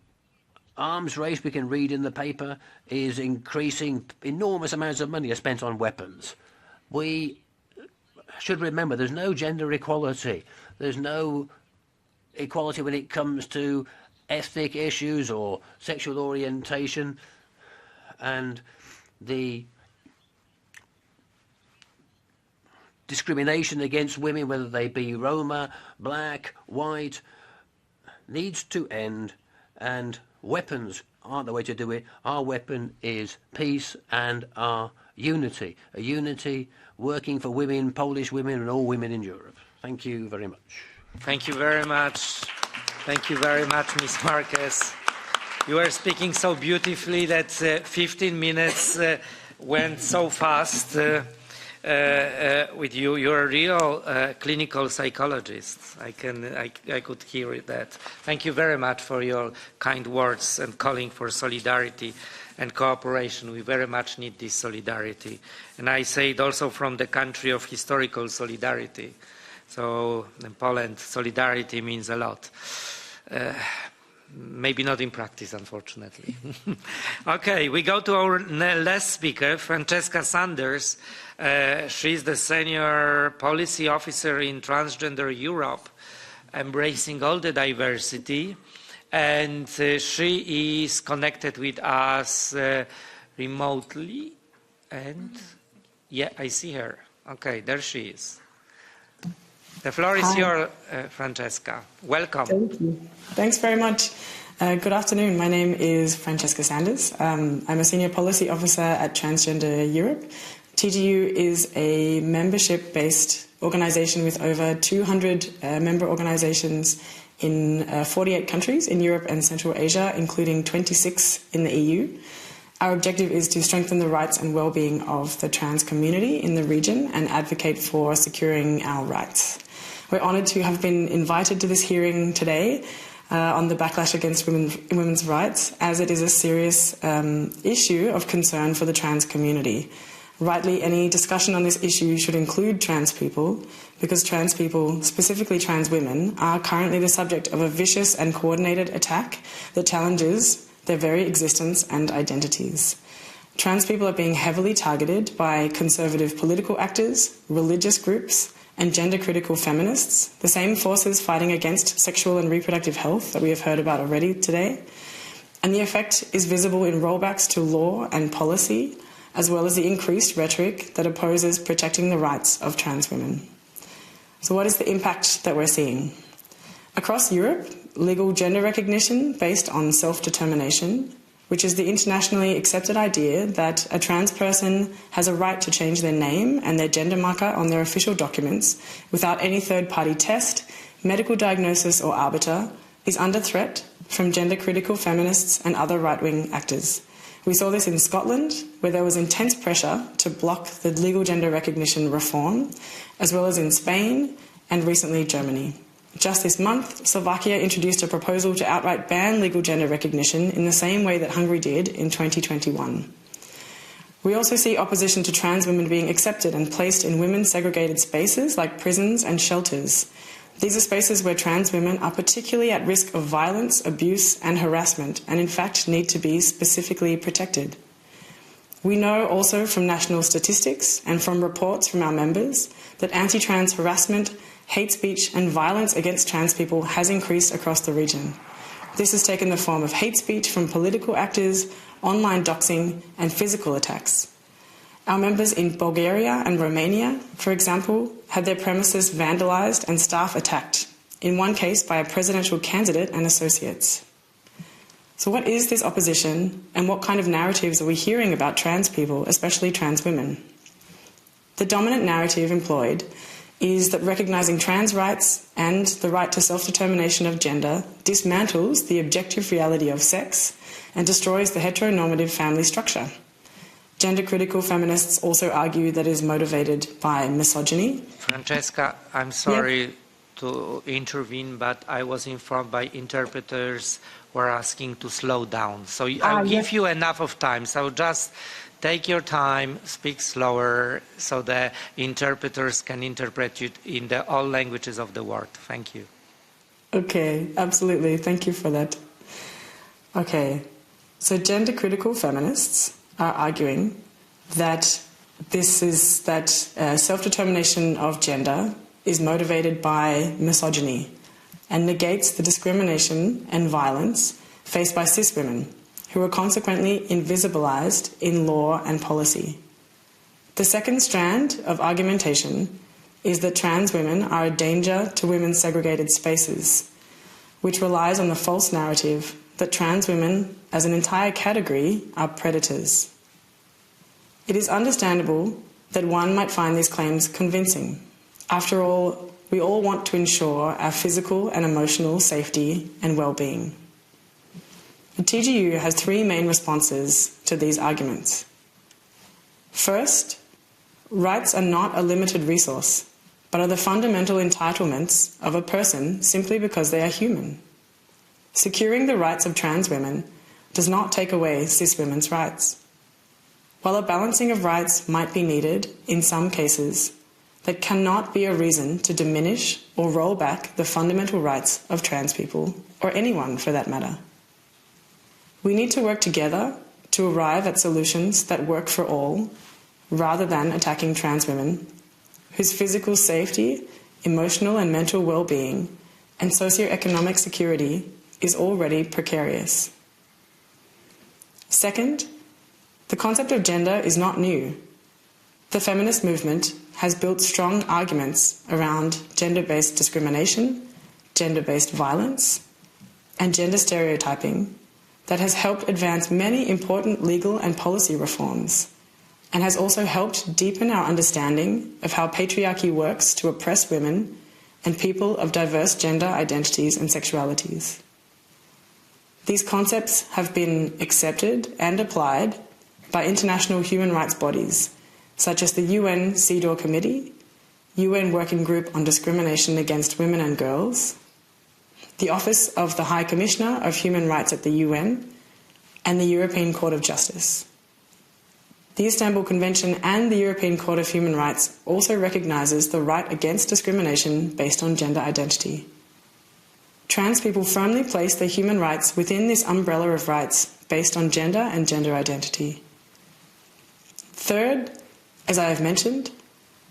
arms race, we can read in the paper, is increasing. Enormous amounts of money are spent on weapons. We should remember there's no gender equality. There's no equality when it comes to ethnic issues or sexual orientation, and the discrimination against women, whether they be Roma, black, white, needs to end, and weapons aren't the way to do it. Our weapon is peace and our unity, a unity working for women, Polish women and all women in Europe. Thank you very much. Thank you very much. Thank you very much, Ms. Marques. You were speaking so beautifully that 15 minutes went so fast with you. You're a real clinical psychologist. I could hear that. Thank you very much for your kind words and calling for solidarity and cooperation. We very much need this solidarity. And I say it also from the country of historical solidarity. So in Poland, solidarity means a lot. Maybe not in practice, unfortunately. Okay, we go to our last speaker, Francesca Sanders. She's the Senior Policy Officer in Transgender Europe, embracing all the diversity. And she is connected with us remotely. And yeah, I see her. Okay, there she is. The floor is yours, Francesca. Welcome. Thank you. Thanks very much. Good afternoon. My name is Francesca Sanders. I'm a Senior Policy Officer at Transgender Europe. TGU is a membership-based organisation with over 200 member organisations in 48 countries in Europe and Central Asia, including 26 in the EU. Our objective is to strengthen the rights and well-being of the trans community in the region and advocate for securing our rights. We're honoured to have been invited to this hearing today on the backlash against women's rights, as it is a serious issue of concern for the trans community. Rightly, any discussion on this issue should include trans people, because trans people, specifically trans women, are currently the subject of a vicious and coordinated attack that challenges their very existence and identities. Trans people are being heavily targeted by conservative political actors, religious groups, and gender-critical feminists, the same forces fighting against sexual and reproductive health that we have heard about already today. And the effect is visible in rollbacks to law and policy, as well as the increased rhetoric that opposes protecting the rights of trans women. So what is the impact that we're seeing? Across Europe, legal gender recognition based on self-determination, which is the internationally accepted idea that a trans person has a right to change their name and their gender marker on their official documents without any third-party test, medical diagnosis or arbiter, is under threat from gender-critical feminists and other right-wing actors. We saw this in Scotland, where there was intense pressure to block the legal gender recognition reform, as well as in Spain and recently Germany. Just this month, Slovakia introduced a proposal to outright ban legal gender recognition in the same way that Hungary did in 2021. We also see opposition to trans women being accepted and placed in women-segregated spaces like prisons and shelters. These are spaces where trans women are particularly at risk of violence, abuse and harassment, and in fact need to be specifically protected. We know also from national statistics and from reports from our members that anti-trans harassment, hate speech and violence against trans people has increased across the region. This has taken the form of hate speech from political actors, online doxing and physical attacks. Our members in Bulgaria and Romania, for example, had their premises vandalised and staff attacked, in one case by a presidential candidate and associates. So what is this opposition and what kind of narratives are we hearing about trans people, especially trans women? The dominant narrative employed is that recognising trans rights and the right to self-determination of gender dismantles the objective reality of sex and destroys the heteronormative family structure. Gender-critical feminists also argue that it is motivated by misogyny. Francesca, I'm sorry to intervene, but I was informed by interpreters who are asking to slow down. So I'll give you enough of time. So just take your time, speak slower, so the interpreters can interpret you in all languages of the world. Thank you. Okay, absolutely. Thank you for that. Okay, so gender critical feminists are arguing that self-determination of gender is motivated by misogyny and negates the discrimination and violence faced by cis women, who are consequently invisibilized in law and policy. The second strand of argumentation is that trans women are a danger to women's segregated spaces, which relies on the false narrative that trans women as an entire category are predators. It is understandable that one might find these claims convincing. After all, we all want to ensure our physical and emotional safety and well-being. The TGU has three main responses to these arguments. First, rights are not a limited resource, but are the fundamental entitlements of a person simply because they are human. Securing the rights of trans women does not take away cis women's rights. While a balancing of rights might be needed in some cases, that cannot be a reason to diminish or roll back the fundamental rights of trans people, or anyone for that matter. We need to work together to arrive at solutions that work for all, rather than attacking trans women, whose physical safety, emotional and mental well-being, and socioeconomic security is already precarious. Second, the concept of gender is not new. The feminist movement has built strong arguments around gender-based discrimination, gender-based violence, and gender stereotyping that has helped advance many important legal and policy reforms, and has also helped deepen our understanding of how patriarchy works to oppress women and people of diverse gender identities and sexualities. These concepts have been accepted and applied by international human rights bodies, such as the UN CEDAW Committee, UN Working Group on Discrimination Against Women and Girls, the Office of the High Commissioner of Human Rights at the UN, and the European Court of Justice. The Istanbul Convention and the European Court of Human Rights also recognises the right against discrimination based on gender identity. Trans people firmly place their human rights within this umbrella of rights based on gender and gender identity. Third, as I have mentioned,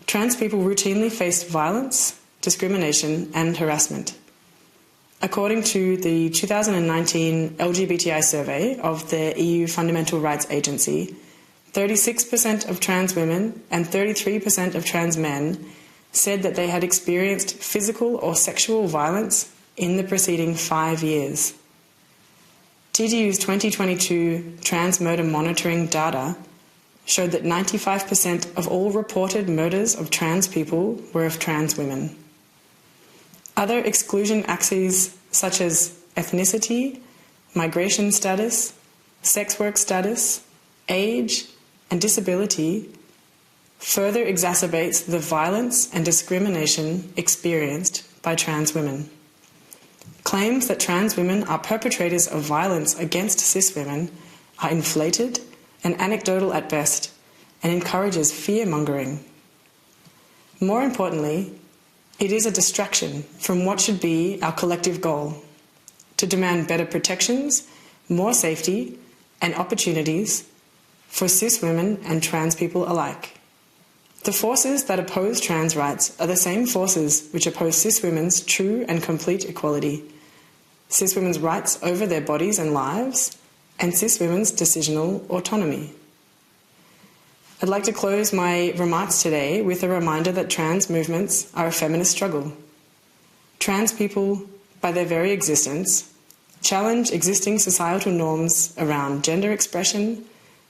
trans people routinely face violence, discrimination, and harassment. According to the 2019 LGBTI survey of the EU Fundamental Rights Agency, 36% of trans women and 33% of trans men said that they had experienced physical or sexual violence in the preceding 5 years. TGU's 2022 trans murder monitoring data showed that 95% of all reported murders of trans people were of trans women. Other exclusion axes such as ethnicity, migration status, sex work status, age, and disability further exacerbates the violence and discrimination experienced by trans women. Claims that trans women are perpetrators of violence against cis women are inflated and anecdotal at best, and encourages fear-mongering. More importantly, it is a distraction from what should be our collective goal: to demand better protections, more safety, and opportunities for cis women and trans people alike. The forces that oppose trans rights are the same forces which oppose cis women's true and complete equality, cis women's rights over their bodies and lives, and cis women's decisional autonomy. I'd like to close my remarks today with a reminder that trans movements are a feminist struggle. Trans people, by their very existence, challenge existing societal norms around gender expression,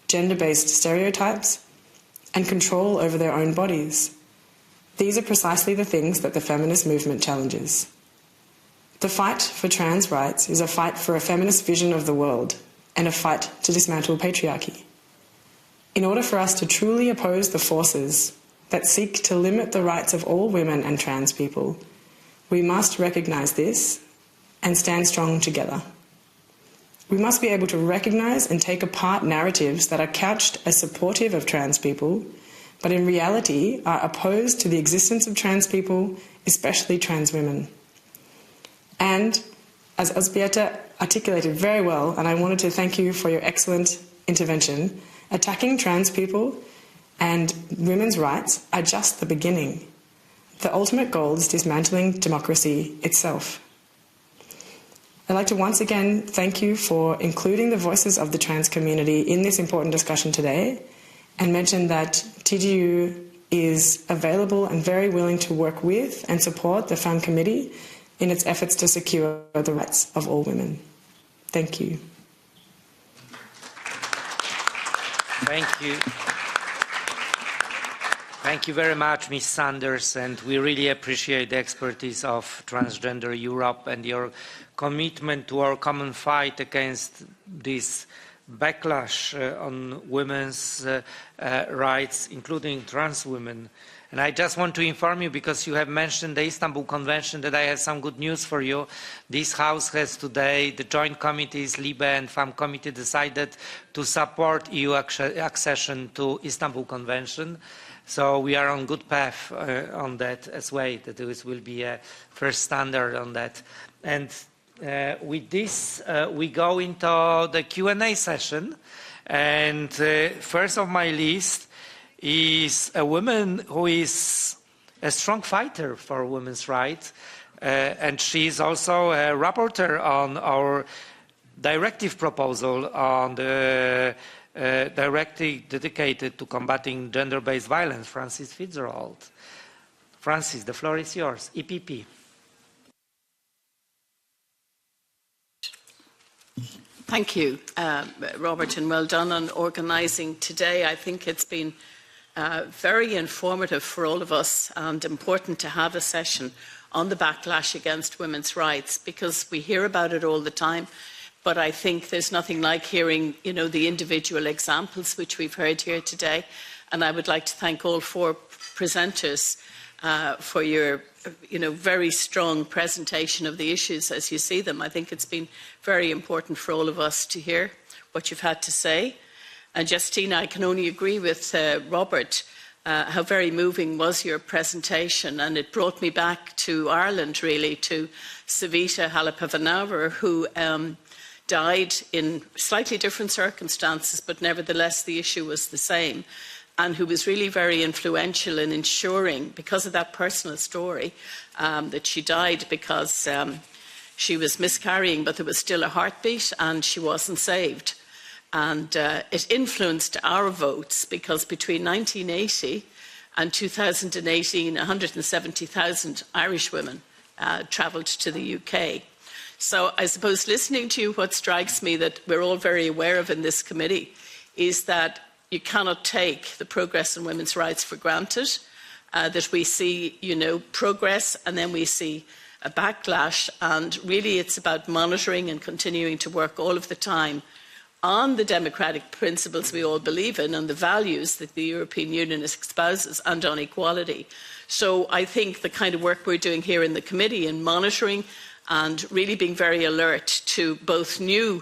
gender-based stereotypes, and control over their own bodies. These are precisely the things that the feminist movement challenges. The fight for trans rights is a fight for a feminist vision of the world and a fight to dismantle patriarchy. In order for us to truly oppose the forces that seek to limit the rights of all women and trans people, we must recognise this and stand strong together. We must be able to recognise and take apart narratives that are couched as supportive of trans people, but in reality are opposed to the existence of trans people, especially trans women. And, as Elżbieta articulated very well, and I wanted to thank you for your excellent intervention. Attacking trans people and women's rights are just the beginning. The ultimate goal is dismantling democracy itself. I'd like to once again thank you for including the voices of the trans community in this important discussion today, and mention that TGU is available and very willing to work with and support the FAM committee in its efforts to secure the rights of all women. Thank you. Thank you. Thank you very much, Ms. Sanders, and we really appreciate the expertise of Transgender Europe and your commitment to our common fight against this backlash on women's rights, including trans women. And I just want to inform you, because you have mentioned the Istanbul Convention, that I have some good news for you. This House has today, the joint committees, LIBE and FAM committee, decided to support EU accession to Istanbul Convention. So we are on good path on that as well, that this will be a first standard on that. And with this, we go into the Q&A session. And first on my list is a woman who is a strong fighter for women's rights, and she is also a rapporteur on our directive proposal on the directive dedicated to combating gender-based violence, Frances Fitzgerald. Frances, the floor is yours, EPP. Thank you, Robert, and well done on organising today. I think it's been very informative for all of us, and important to have a session on the backlash against women's rights, because we hear about it all the time, but I think there's nothing like hearing, the individual examples which we've heard here today. And I would like to thank all four presenters for your very strong presentation of the issues as you see them. I think it's been very important for all of us to hear what you've had to say. And Justina, I can only agree with Robert, how very moving was your presentation, and it brought me back to Ireland, really, to Savita Halappavanar, who died in slightly different circumstances, but nevertheless the issue was the same, and who was really very influential in ensuring, because of that personal story, that she died because she was miscarrying, but there was still a heartbeat and she wasn't saved. And it influenced our votes, because between 1980 and 2018, 170,000 Irish women travelled to the UK. So I suppose, listening to you, what strikes me that we're all very aware of in this committee is that you cannot take the progress in women's rights for granted, that we see, progress, and then we see a backlash. And really it's about monitoring and continuing to work all of the time on the democratic principles we all believe in and the values that the European Union espouses, and on equality. So I think the kind of work we're doing here in the committee in monitoring and really being very alert to both new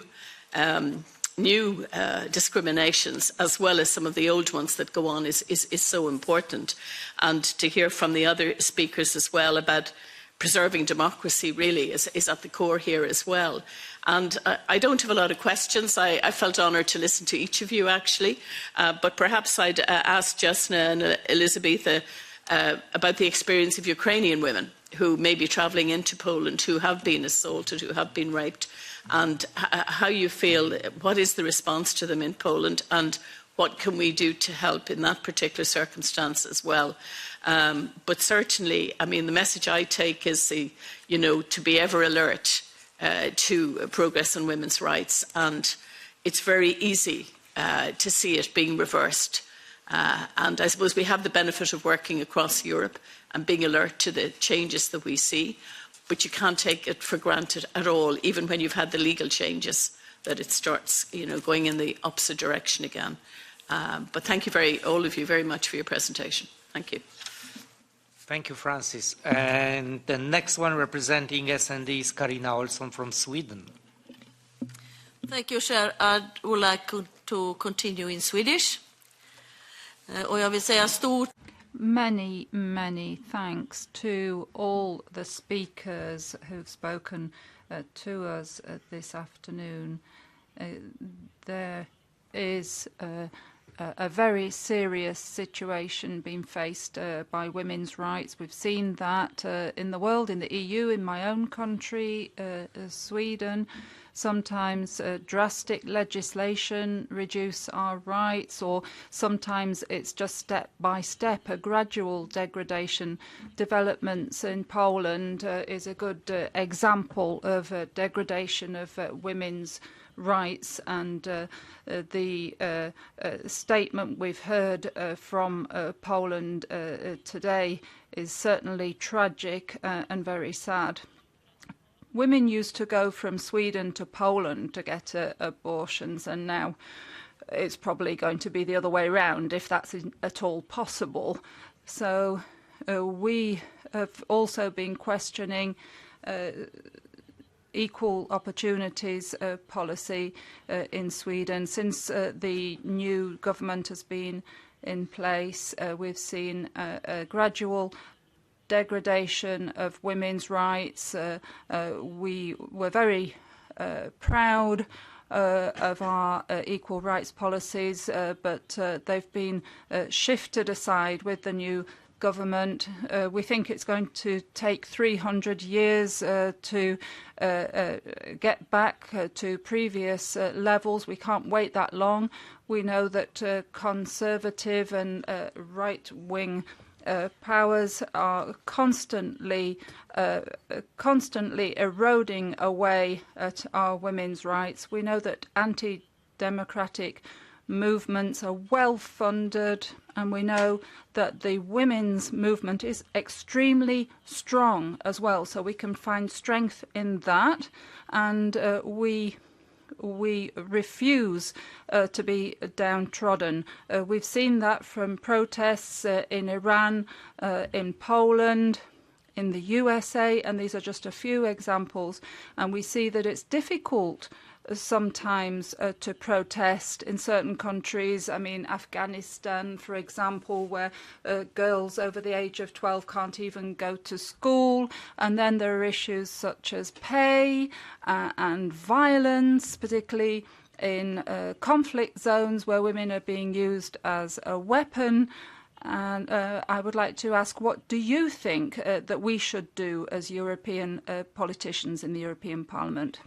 discriminations as well as some of the old ones that go on is so important. And to hear from the other speakers as well about preserving democracy really is at the core here as well. And I don't have a lot of questions. I felt honoured to listen to each of you, actually. But perhaps I'd ask Justyna and Elżbieta about the experience of Ukrainian women who may be travelling into Poland, who have been assaulted, who have been raped, and how you feel, what is the response to them in Poland, and what can we do to help in that particular circumstance as well. But certainly, I mean, the message I take is, to be ever alert to progress on women's rights, and it's very easy to see it being reversed. And I suppose we have the benefit of working across Europe and being alert to the changes that we see, but you can't take it for granted at all, even when you've had the legal changes, that it starts, going in the opposite direction again. But thank you all of you very much for your presentation. Thank you. Thank you, Frances. And the next one representing S&D is Carina Olsson from Sweden. Thank you, Chair. I would like to continue in Swedish. Och jag vill säga stort. Many thanks to all the speakers who've spoken to us this afternoon. There is a very serious situation being faced by women's rights. We've seen that in the world, in the EU, in my own country, Sweden. Sometimes drastic legislation reduce our rights, or sometimes it's just step by step, a gradual degradation. Developments in Poland is a good example of degradation of women's rights, and the statement we've heard from Poland today is certainly tragic and very sad. Women used to go from Sweden to Poland to get abortions, and now it's probably going to be the other way around, if that's at all possible. So we have also been questioning equal opportunities policy in Sweden. Since the new government has been in place, we've seen a gradual degradation of women's rights. We were very proud of our equal rights policies, but they've been shifted aside with the new government. We think it's going to take 300 years to get back to previous levels. We can't wait that long. We know that conservative and right-wing powers are constantly eroding away at our women's rights. We know that anti-democratic movements are well funded, and we know that the women's movement is extremely strong as well. So we can find strength in that, and we refuse to be downtrodden. We've seen that from protests in Iran, in Poland, in the USA, and these are just a few examples. And we see that it's difficult sometimes to protest in certain countries. I mean, Afghanistan, for example, where girls over the age of 12 can't even go to school. And then there are issues such as pay and violence, particularly in conflict zones where women are being used as a weapon. And I would like to ask, what do you think that we should do as European politicians in the European Parliament?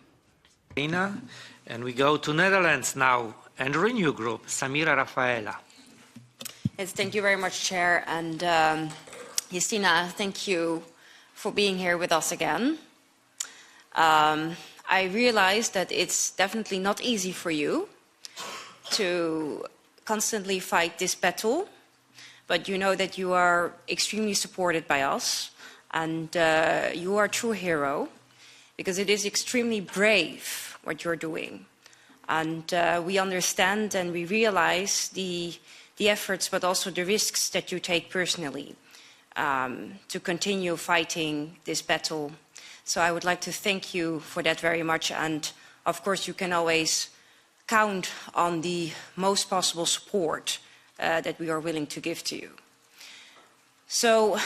And we go to Netherlands now, and Renew Group, Samira Rafaela. Yes, thank you very much, Chair. And Justina, thank you for being here with us again. I realize that it's definitely not easy for you to constantly fight this battle, but you know that you are extremely supported by us, and you are a true hero, because it is extremely brave what you're doing. And we understand and we realize the efforts, but also the risks that you take personally to continue fighting this battle. So I would like to thank you for that very much. And of course, you can always count on the most possible support that we are willing to give to you. So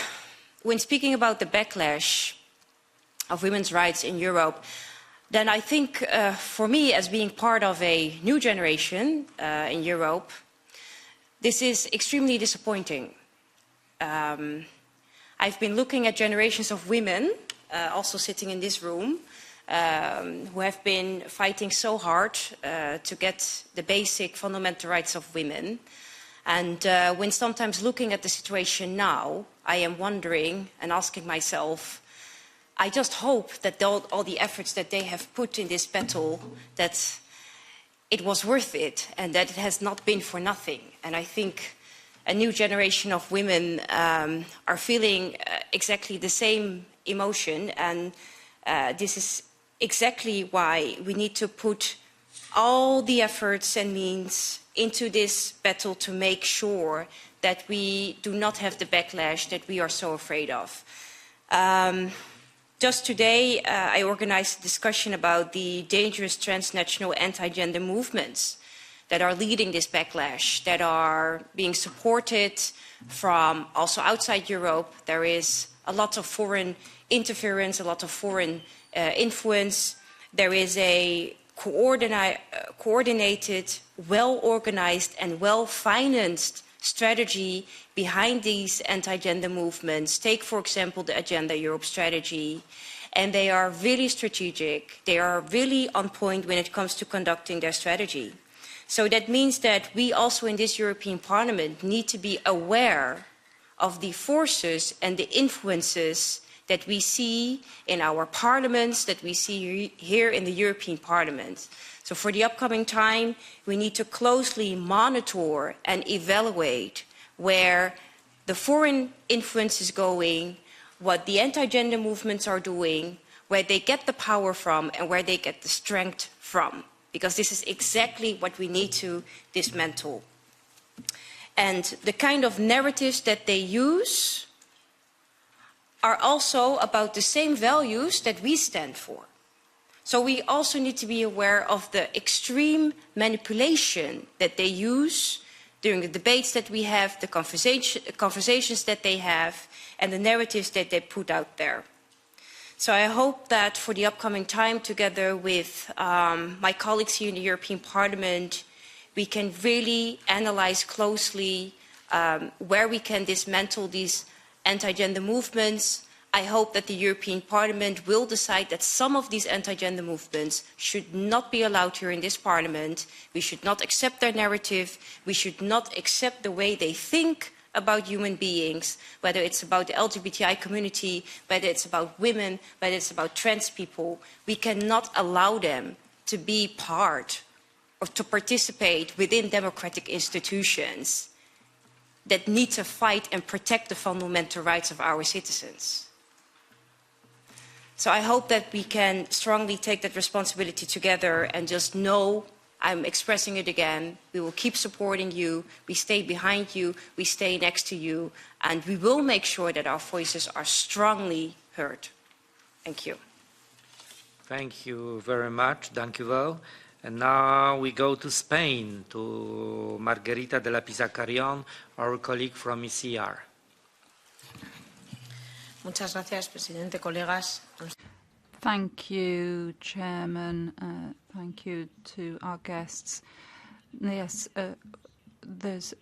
when speaking about the backlash of women's rights in Europe, then I think for me, as being part of a new generation in Europe, this is extremely disappointing. I've been looking at generations of women, also sitting in this room, who have been fighting so hard to get the basic fundamental rights of women. And when sometimes looking at the situation now, I am wondering and asking myself, I just hope that all the efforts that they have put in this battle, that it was worth it and that it has not been for nothing. And I think a new generation of women are feeling exactly the same emotion, and this is exactly why we need to put all the efforts and means into this battle to make sure that we do not have the backlash that we are so afraid of. Just today, I organized a discussion about the dangerous transnational anti-gender movements that are leading this backlash, that are being supported from also outside Europe. There is a lot of foreign interference, a lot of foreign influence. There is a coordinated, well-organized and well-financed strategy behind these anti-gender movements. Take, for example, the Agenda Europe strategy. And they are really strategic. They are really on point when it comes to conducting their strategy. So that means that we also in this European Parliament need to be aware of the forces and the influences that we see in our parliaments, that we see here in the European Parliament. So for the upcoming time, we need to closely monitor and evaluate where the foreign influence is going, what the anti-gender movements are doing, where they get the power from and where they get the strength from. Because this is exactly what we need to dismantle. And the kind of narratives that they use are also about the same values that we stand for. So we also need to be aware of the extreme manipulation that they use during the debates that we have, the conversations that they have, and the narratives that they put out there. So I hope that for the upcoming time, together with my colleagues here in the European Parliament, we can really analyze closely where we can dismantle these anti-gender movements. I hope that the European Parliament will decide that some of these anti-gender movements should not be allowed here in this Parliament. We should not accept their narrative. We should not accept the way they think about human beings, whether it's about the LGBTI community, whether it's about women, whether it's about trans people. We cannot allow them to be part or to participate within democratic institutions that need to fight and protect the fundamental rights of our citizens. So I hope that we can strongly take that responsibility together and just know, I'm expressing it again, we will keep supporting you, we stay behind you, we stay next to you, and we will make sure that our voices are strongly heard. Thank you. Thank you very much. Thank you well. And now we go to Spain, to Margarita de la Pisa Carrion, our colleague from ECR. Muchas gracias, presidente, colegas. Thank you, Chairman. Thank you to our guests. Yes, there's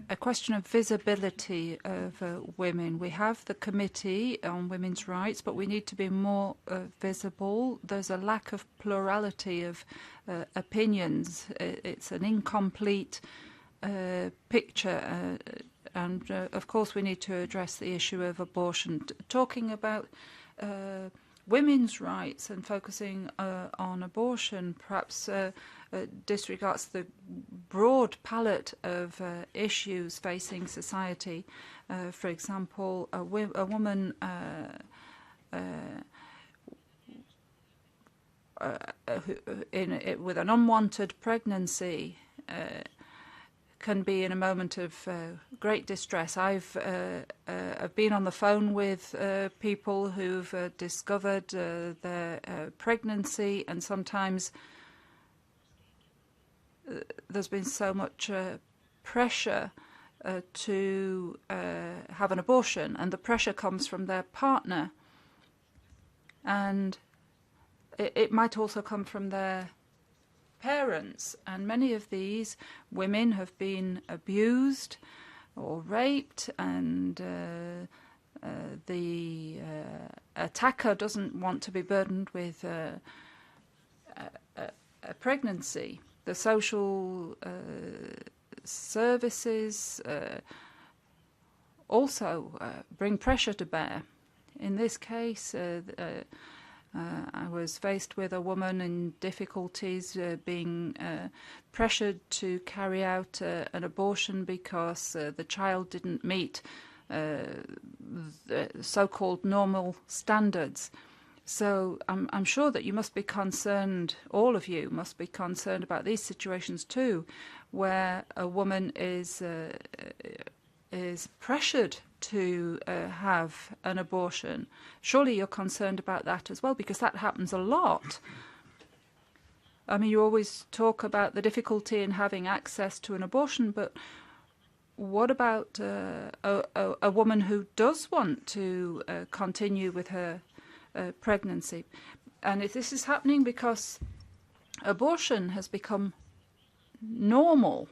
a question of visibility of women. We have the Committee on Women's Rights, but we need to be more visible. There's a lack of plurality of opinions. It's an incomplete picture. And of course, we need to address the issue of abortion. Talking about women's rights and focusing on abortion perhaps disregards the broad palette of issues facing society. For example, a woman with an unwanted pregnancy can be in a moment of great distress. I've been on the phone with people who've discovered their pregnancy, and sometimes there's been so much pressure to have an abortion, and the pressure comes from their partner, and it might also come from their parents, and many of these women have been abused or raped, and the attacker doesn't want to be burdened with a pregnancy. The social services also bring pressure to bear. In this case, I was faced with a woman in difficulties being pressured to carry out an abortion because the child didn't meet the so-called normal standards. So I'm sure that you must be concerned, all of you must be concerned about these situations too, where a woman is pressured to have an abortion. Surely you're concerned about that as well, because that happens a lot. I mean, you always talk about the difficulty in having access to an abortion, but what about a woman who does want to continue with her pregnancy. And this is happening because abortion has become normal,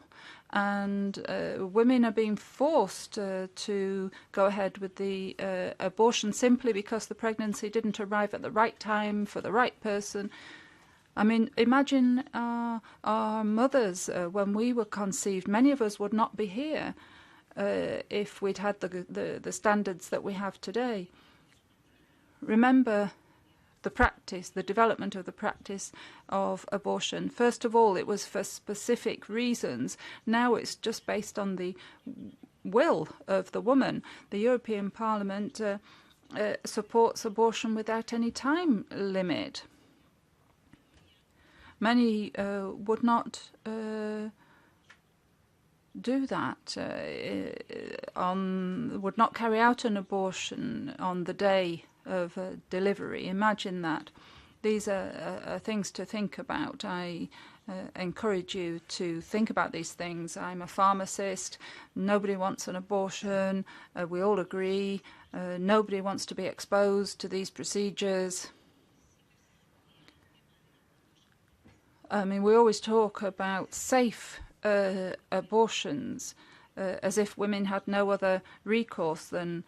and women are being forced to go ahead with the abortion simply because the pregnancy didn't arrive at the right time for the right person. I mean, imagine our mothers when we were conceived. Many of us would not be here if we'd had the standards that we have today. Remember the practice, the development of the practice of abortion. First of all, it was for specific reasons. Now it's just based on the will of the woman. The European Parliament supports abortion without any time limit. Many would not do that, would not carry out an abortion on the day of delivery. Imagine that. These are things to think about. I encourage you to think about these things. I'm a pharmacist. Nobody wants an abortion. We all agree. Nobody wants to be exposed to these procedures. I mean, we always talk about safe abortions as if women had no other recourse than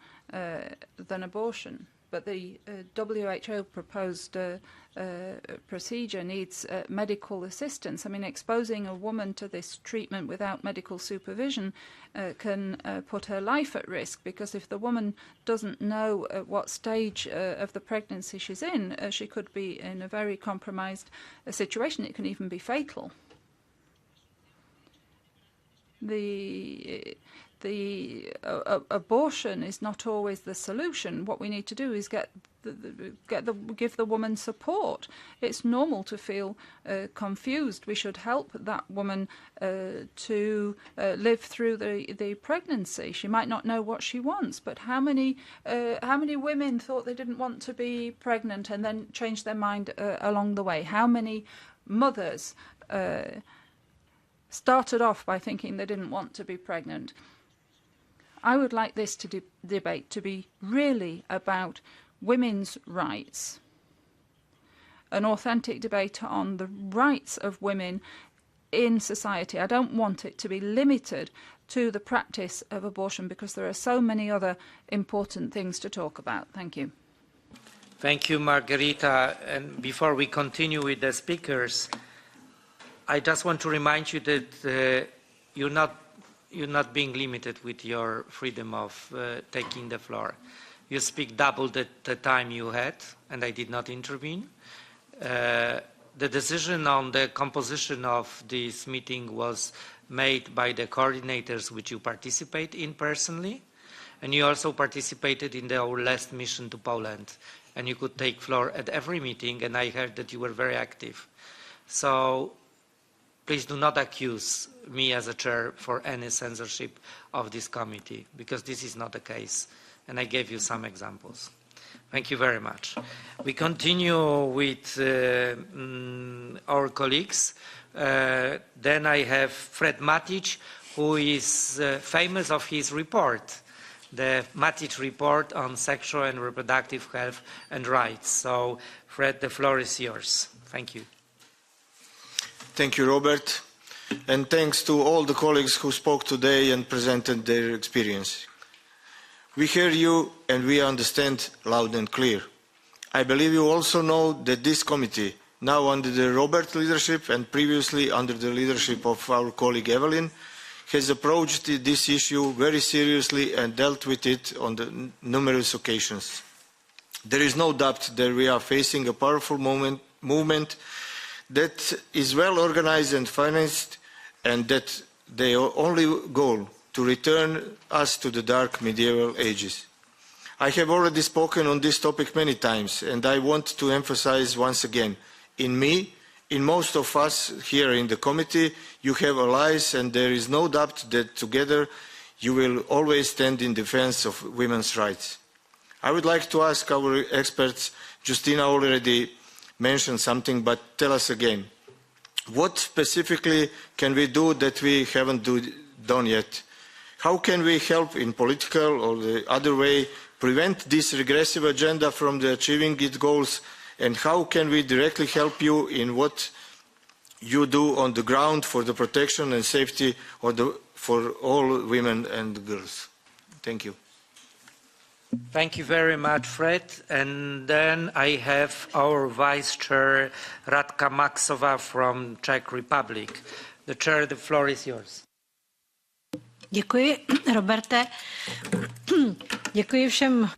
abortion. But the WHO proposed procedure needs medical assistance. I mean, exposing a woman to this treatment without medical supervision can put her life at risk, because if the woman doesn't know at what stage of the pregnancy she's in, she could be in a very compromised situation. It can even be fatal. Abortion is not always the solution. What we need to do is give the woman support. It's normal to feel confused. We should help that woman to live through the pregnancy. She might not know what she wants, but how many women thought they didn't want to be pregnant and then changed their mind along the way? How many mothers started off by thinking they didn't want to be pregnant? I would like this debate to be really about women's rights, an authentic debate on the rights of women in society. I don't want it to be limited to the practice of abortion, because there are so many other important things to talk about. Thank you. Thank you, Margherita. And before we continue with the speakers, I just want to remind you that you're not being limited with your freedom of taking the floor. You speak double the time you had, and I did not intervene. The decision on the composition of this meeting was made by the coordinators, which you participate in personally, and you also participated in our last mission to Poland, and you could take floor at every meeting, and I heard that you were very active. So please do not accuse me as a chair for any censorship of this committee, because this is not the case, and I gave you some examples. Thank you very much. We continue with our colleagues. Then I have Fred Matic, who is famous of his report, the Matic report on sexual and reproductive health and rights. So, Fred, the floor is yours. Thank you. Thank you, Robert, and thanks to all the colleagues who spoke today and presented their experience. We hear you and we understand loud and clear. I believe you also know that this committee, now under the Robert leadership and previously under the leadership of our colleague Evelyn, has approached this issue very seriously and dealt with it on the numerous occasions. There is no doubt that we are facing a powerful movement that is well organized and financed, and that their only goal to return us to the dark medieval ages. I have already spoken on this topic many times, and I want to emphasize once again, in me, in most of us here in the committee, you have allies, and there is no doubt that together you will always stand in defense of women's rights. I would like to ask our experts, Justina already mentioned something, but tell us again, what specifically can we do that we haven't done yet? How can we help in political or the other way prevent this regressive agenda from achieving its goals, and how can we directly help you in what you do on the ground for the protection and safety for all women and girls? Thank you. Thank you very much, Fred. And then I have our Vice Chair, Radka Maxová from Czech Republic. The Chair, the floor is yours. Děkuji, Roberte. Děkuji všem.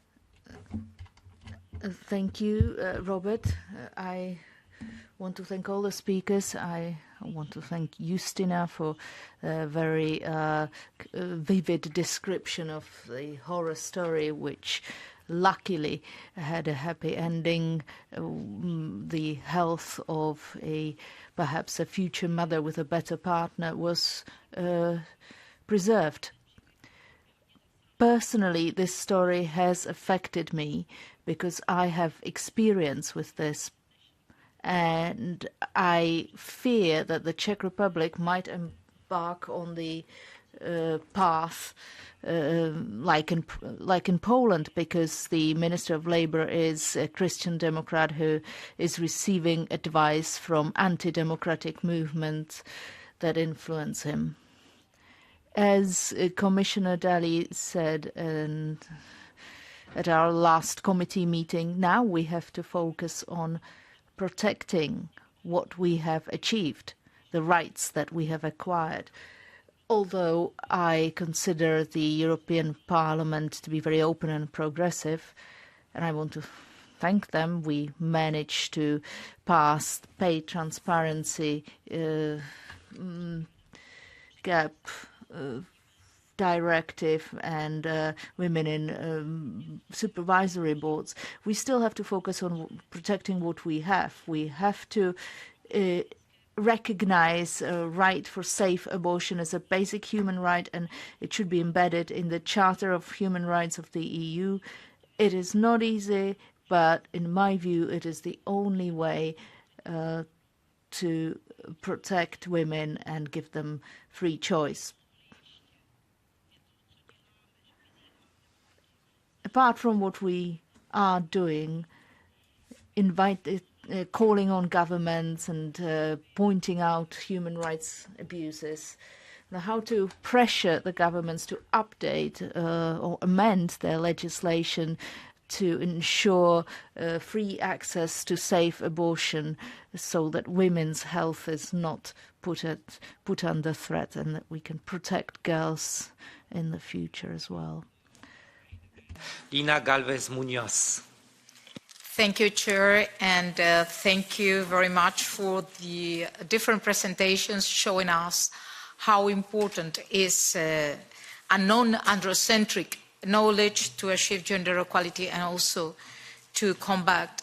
Thank you, Robert. I want to thank all the speakers. I want to thank Justina for a very vivid description of the horror story, which luckily had a happy ending. The health of perhaps a future mother with a better partner was preserved. Personally, this story has affected me because I have experience with this, and I fear that the Czech Republic might embark on the path like in Poland, because the Minister of Labour is a Christian Democrat who is receiving advice from anti-democratic movements that influence him. As Commissioner Dalli said at our last committee meeting, now we have to focus on protecting what we have achieved, the rights that we have acquired. Although I consider the European Parliament to be very open and progressive, and I want to thank them, we managed to pass pay transparency gap directive and women in supervisory boards. We still have to focus on protecting what we have. We have to recognize a right for safe abortion as a basic human right, and it should be embedded in the Charter of Human Rights of the EU. It is not easy, but in my view, it is the only way to protect women and give them free choice. Apart from what we are doing, calling on governments and pointing out human rights abuses, how to pressure the governments to update or amend their legislation to ensure free access to safe abortion so that women's health is not put under threat, and that we can protect girls in the future as well. Lina Galvez Munoz. Thank you, Chair, and thank you very much for the different presentations showing us how important is a non-androcentric knowledge to achieve gender equality and also to combat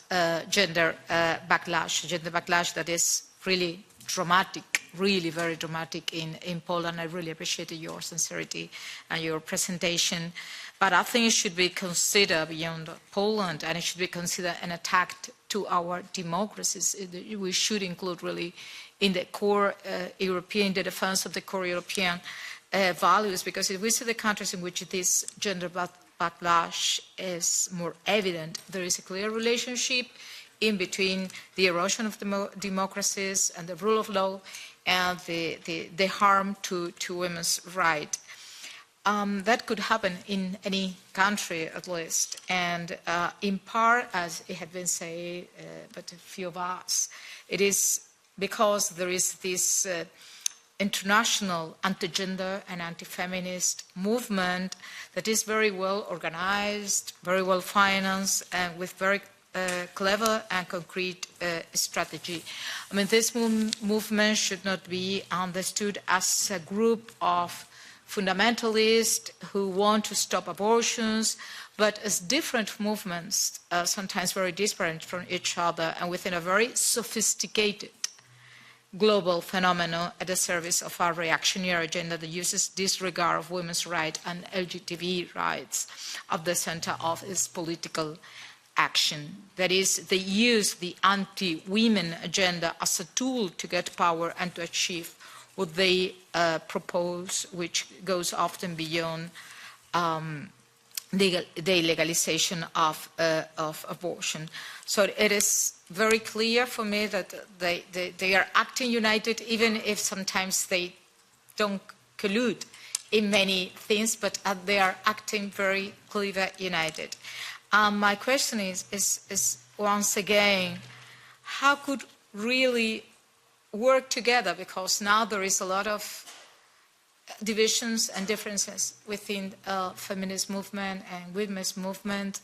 gender backlash that is really dramatic, really very dramatic in Poland. I really appreciated your sincerity and your presentation. But I think it should be considered beyond Poland, and it should be considered an attack to our democracies. We should include really in the core European, the defense of the core European values, because if we see the countries in which this gender backlash is more evident, there is a clear relationship in between the erosion of democracies and the rule of law and the harm to women's rights. That could happen in any country, at least. And in part, as it had been said, but a few of us, it is because there is this international anti-gender and anti-feminist movement that is very well organized, very well financed, and with very clever and concrete strategy. I mean, this movement should not be understood as a group of fundamentalists who want to stop abortions, but as different movements, sometimes very disparate from each other, and within a very sophisticated global phenomenon at the service of our reactionary agenda that uses disregard of women's rights and LGTB rights at the center of its political action. That is, they use the anti-women agenda as a tool to get power and to achieve what they propose, which goes often beyond the legalization of abortion. So it is very clear for me that they are acting united, even if sometimes they don't collude in many things, but they are acting very clearly united. My question is once again, how could really work together? Because now there is a lot of divisions and differences within feminist movement and women's movement,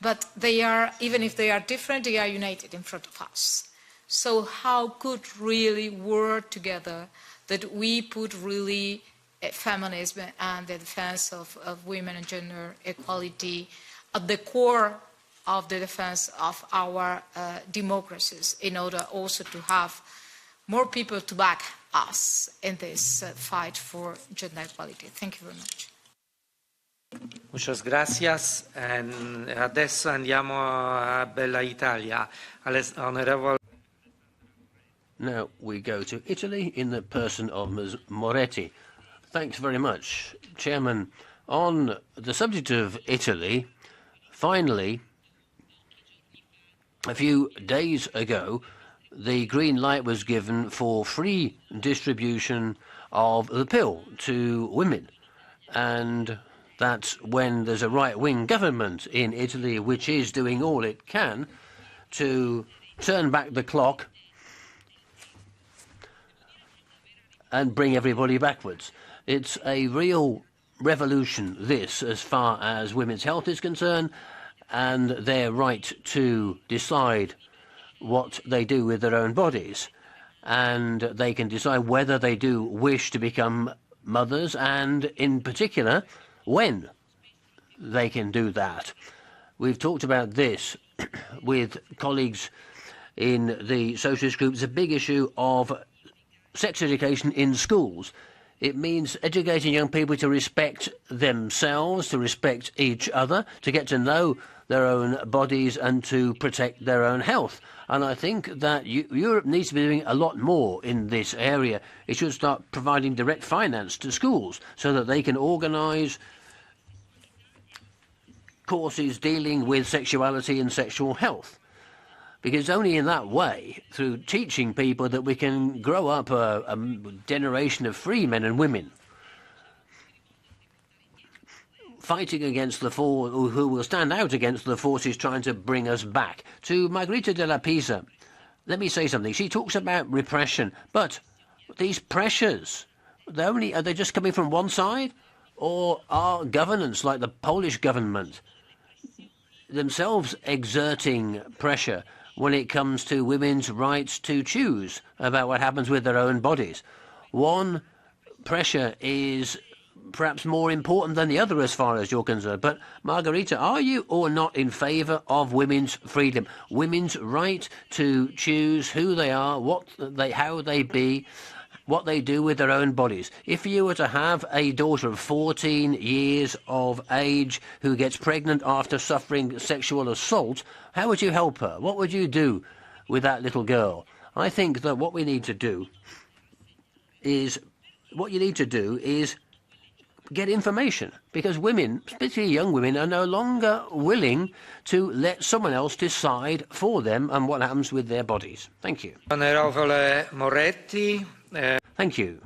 but they are, even if they are different, they are united in front of us. So how could really work together that we put really feminism and the defense of women and gender equality at the core of the defense of our democracies, in order also to have more people to back us in this fight for gender equality. Thank you very much. Muchas gracias. And adesso andiamo a Bella Italia. Onorevole. Now we go to Italy in the person of Ms. Moretti. Thanks very much, Chairman. On the subject of Italy, finally, a few days ago, the green light was given for free distribution of the pill to women. And that's when there's a right-wing government in Italy which is doing all it can to turn back the clock and bring everybody backwards. It's a real revolution, this, as far as women's health is concerned, and their right to decide what they do with their own bodies. And they can decide whether they do wish to become mothers, and in particular, when they can do that. We've talked about this with colleagues in the socialist group. It's a big issue of sex education in schools. It means educating young people to respect themselves, to respect each other, to get to know their own bodies and to protect their own health. And I think that Europe needs to be doing a lot more in this area. It should start providing direct finance to schools so that they can organise courses dealing with sexuality and sexual health. Because only in that way, through teaching people, that we can grow up a generation of free men and women fighting against the who will stand out against the forces trying to bring us back. To Margherita della Pisa, let me say something. She talks about repression, but these pressures, are they just coming from one side? Or are governments like the Polish government themselves exerting pressure when it comes to women's rights to choose about what happens with their own bodies? One pressure is perhaps more important than the other as far as you're concerned. But Margherita, are you or not in favour of women's freedom, women's right to choose who they are, how they be, what they do with their own bodies? If you were to have a daughter of 14 years of age who gets pregnant after suffering sexual assault, how would you help her? What would you do with that little girl? I think that what you need to do is get information, because women, particularly young women, are no longer willing to let someone else decide for them and what happens with their bodies. Thank you. Onorevole Moretti. Thank you.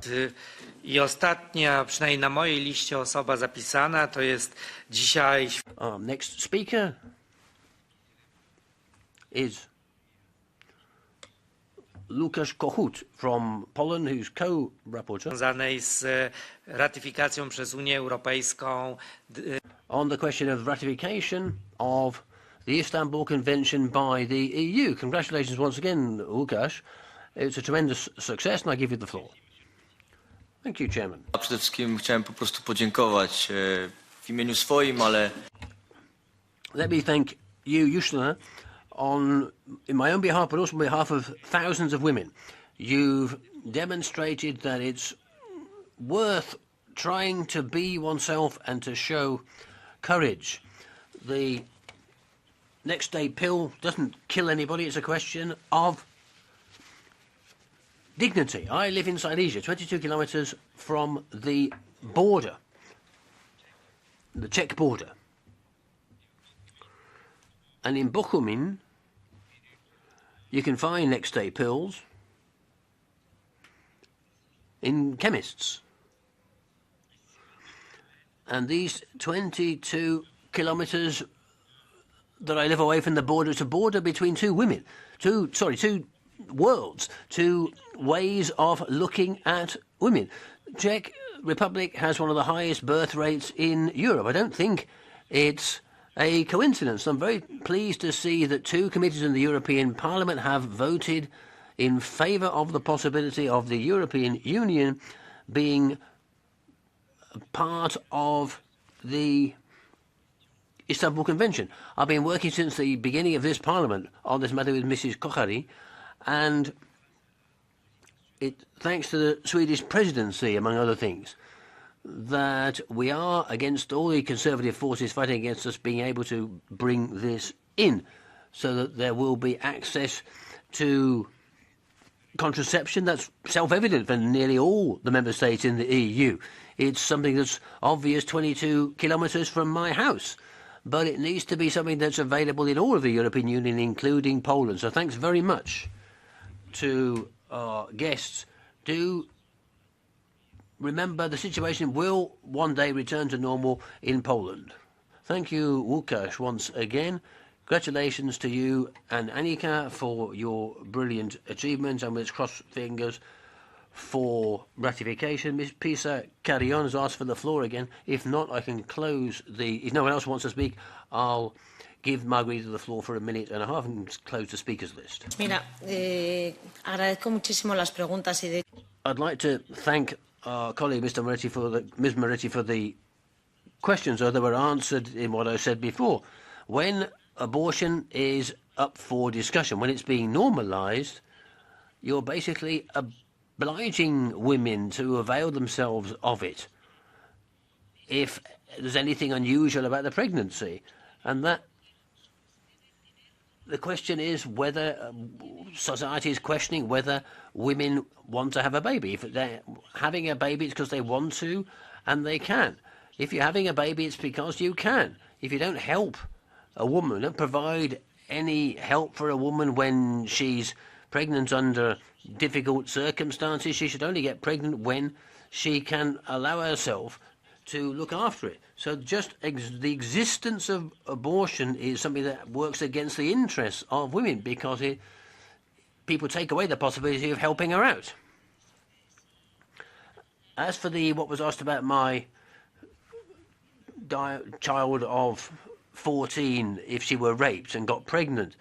I ostatnia, przynajmniej na mojej liście, osoba zapisana to jest dzisiaj... Next speaker is Łukasz Kochut from Poland, who's co-rapporteur. Związanej z ratyfikacją przez Unię Europejską. On the question of ratification of the Istanbul Convention by the EU. Congratulations once again, Łukasz. It's a tremendous success, and I give you the floor. Thank you, Chairman. Przede wszystkim chciałem po prostu podziękować w imieniu swoim, ale... Let me thank you, Justyna, in my own behalf, but also on behalf of thousands of women. You've demonstrated that it's worth trying to be oneself and to show courage. The next day pill doesn't kill anybody. It's a question of dignity. I live in Silesia, 22 kilometres from the border, the Czech border. And in Bochumin, you can find next-day pills in chemists. And these 22 kilometres that I live away from the border, it's a border between two worlds, two ways of looking at women. Czech Republic has one of the highest birth rates in Europe. I don't think it's a coincidence. I'm very pleased to see that two committees in the European Parliament have voted in favour of the possibility of the European Union being part of the Istanbul Convention. I've been working since the beginning of this Parliament on this matter with Mrs. Kochari, and thanks to the Swedish presidency, among other things, that we are, against all the conservative forces fighting against us, being able to bring this in so that there will be access to contraception. That's self-evident for nearly all the member states in the EU. It's something that's obvious 22 kilometres from my house, but it needs to be something that's available in all of the European Union, including Poland. So thanks very much to our guests. Do remember the situation will one day return to normal in Poland. Thank you, Łukasz, once again. Congratulations to you and Annika for your brilliant achievement, and let's cross fingers for ratification. Ms. Pisa Carrion has asked for the floor again. If not, I can close if no one else wants to speak, I'll give Margarita the floor for a minute and a half and close the speakers list. Agradezco muchísimo las preguntas y de... I'd like to thank our colleague, Ms. Moretti, for the questions, though they were answered in what I said before. When abortion is up for discussion, when it's being normalised, you're basically obliging women to avail themselves of it if there's anything unusual about the pregnancy. And that the question is whether society is questioning whether women want to have a baby. If they're having a baby, it's because they want to and they can. If you're having a baby, it's because you can. If you don't help a woman, don't provide any help for a woman when she's pregnant under difficult circumstances, she should only get pregnant when she can allow herself to look after it. So just the existence of abortion is something that works against the interests of women, because people take away the possibility of helping her out. As for what was asked about my child of 14, if she were raped and got pregnant,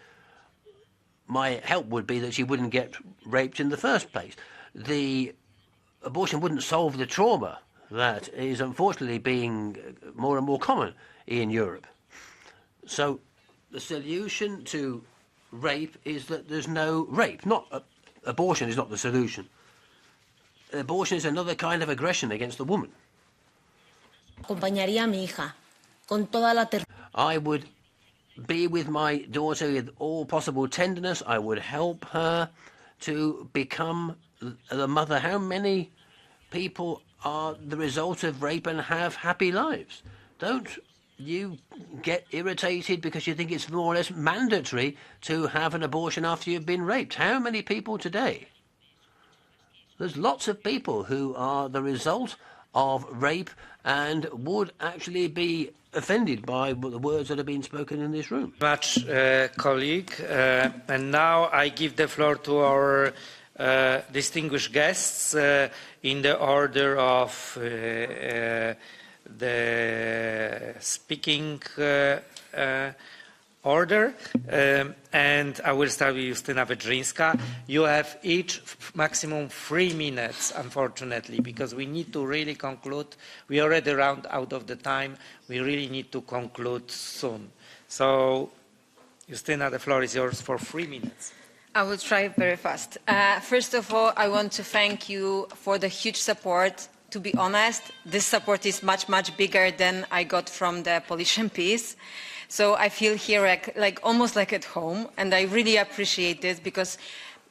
my help would be that she wouldn't get raped in the first place. The abortion wouldn't solve the trauma that is unfortunately being more and more common in Europe. So the solution to rape is that there's no rape. Abortion is not the solution. Abortion is another kind of aggression against the woman. Acompañaría a mi hija con toda la I would be with my daughter with all possible tenderness. I would help her to become the mother. How many people are the result of rape and have happy lives? Don't you get irritated because you think it's more or less mandatory to have an abortion after you've been raped? How many people today? There's lots of people who are the result of rape and would actually be offended by the words that have been spoken in this room. Much, colleague. And now I give the floor to our distinguished guests in the order of the speaking order. And I will start with Justyna Wydrzyńska. You have each maximum 3 minutes, unfortunately, because we need to really conclude. We already round out of the time. We really need to conclude soon. So, Justyna, the floor is yours for 3 minutes. I will try very fast. First of all, I want to thank you for the huge support. To be honest, this support is much, much bigger than I got from the Polish MPs. So I feel here almost like at home, and I really appreciate this, because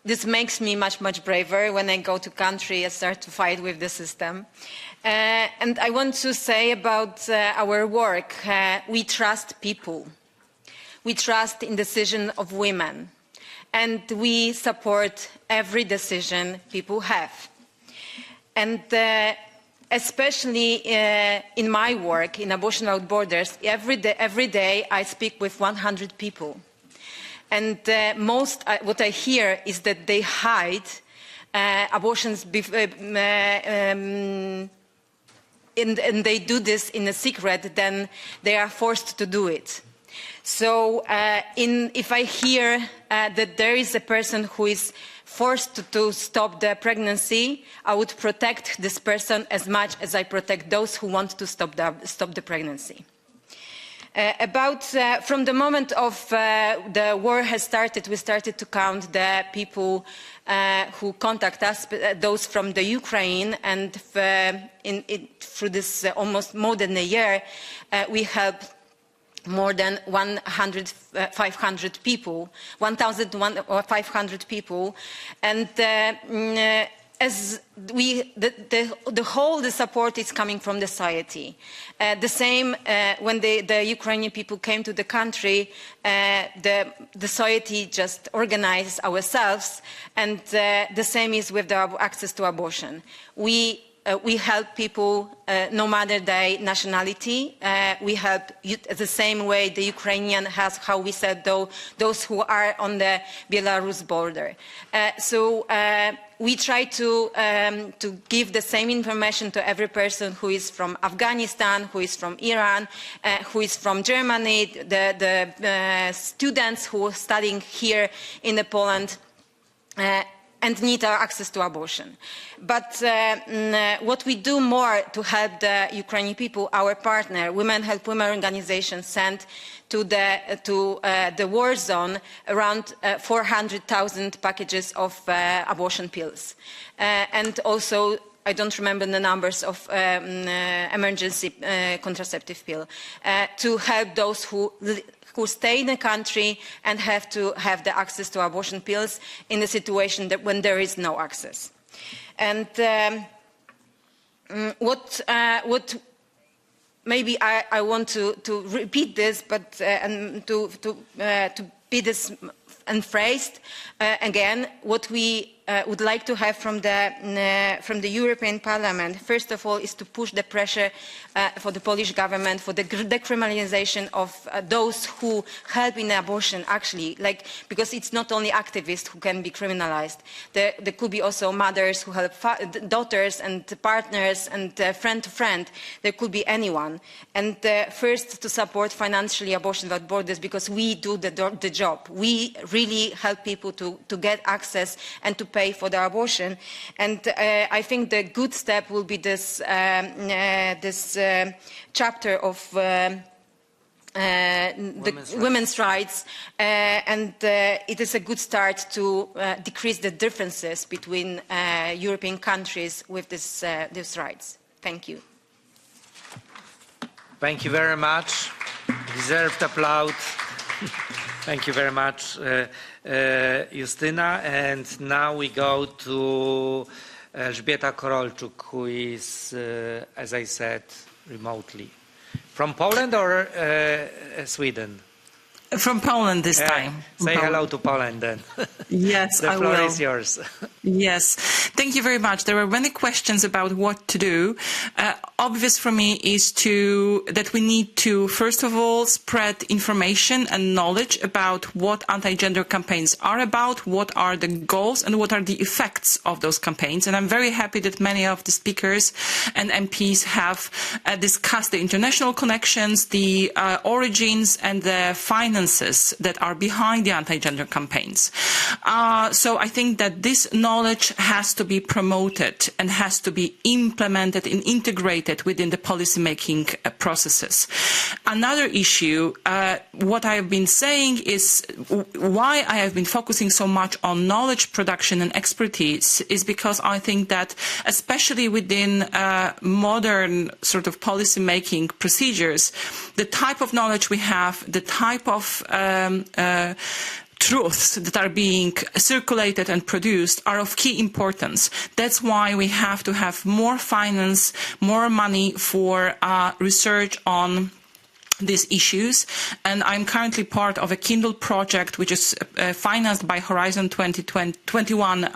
this makes me much, much braver when I go to country and start to fight with the system. And I want to say about our work, we trust people. we trust in decision of women, and we support every decision people have. And especially in my work in Abortion Without Borders, every day I speak with 100 people. And what I hear is that they hide abortions, and they do this in a secret, then they are forced to do it. So if I hear that there is a person who is forced to stop the pregnancy, I would protect this person as much as I protect those who want to stop the pregnancy. From the moment of the war has started, we started to count the people who contact us, those from the Ukraine, and through this almost more than a year, we helped more than 1,500 people, 1,500 people, and as the whole support is coming from the society. The same when the Ukrainian people came to the country, the society just organized ourselves, and the same is with the access to abortion. We help people no matter their nationality. We help the same way the Ukrainian has, how we said, those who are on the Belarus border. So we try to give the same information to every person who is from Afghanistan, who is from Iran, who is from Germany, the students who are studying here in Poland, and need access to abortion. But what we do more to help the Ukrainian people, our partner, Women Help Women organization, sent to the war zone around 400,000 packages of abortion pills. And also, I don't remember the numbers of emergency contraceptive pill, to help those who stay in the country and have to have the access to abortion pills in a situation when there is no access. And what maybe I want to repeat this, but and to be this unphrased again, what we would like to have from the European Parliament, first of all, is to push the pressure for the Polish government for the decriminalization of those who help in abortion, actually, because it's not only activists who can be criminalized. There could be also mothers who help daughters and partners and friend to friend. There could be anyone. And first, to support financially Abortion Without Borders, because we do the job. We really help people to get access and to pay for the abortion. And I think the good step will be this chapter of women's rights, and it is a good start to decrease the differences between European countries with these rights. Thank you. Thank you very much. Deserved applause. Thank you very much, Justyna. And now we go to Elżbieta Korolczuk, who is, as I said, remotely. From Poland or Sweden? From Poland this time. Say hello to Poland then. Yes, I will. The floor is yours. Yes, thank you very much. There were many questions about what to do. Obvious for me is that we need to, first of all, spread information and knowledge about what anti-gender campaigns are about, what are the goals and what are the effects of those campaigns. And I'm very happy that many of the speakers and MPs have discussed the international connections, the origins and the finances that are behind the anti-gender campaigns. So I think that this knowledge has to be promoted and has to be implemented and integrated within the policy-making processes. Another issue, what I have been saying is why I have been focusing so much on knowledge production and expertise is because I think that especially within modern sort of policy-making procedures, the type of knowledge we have, the type of truths that are being circulated and produced are of key importance. That's why we have to have more finance, more money for research on these issues, and I'm currently part of a Kindle project which is financed by Horizon 2021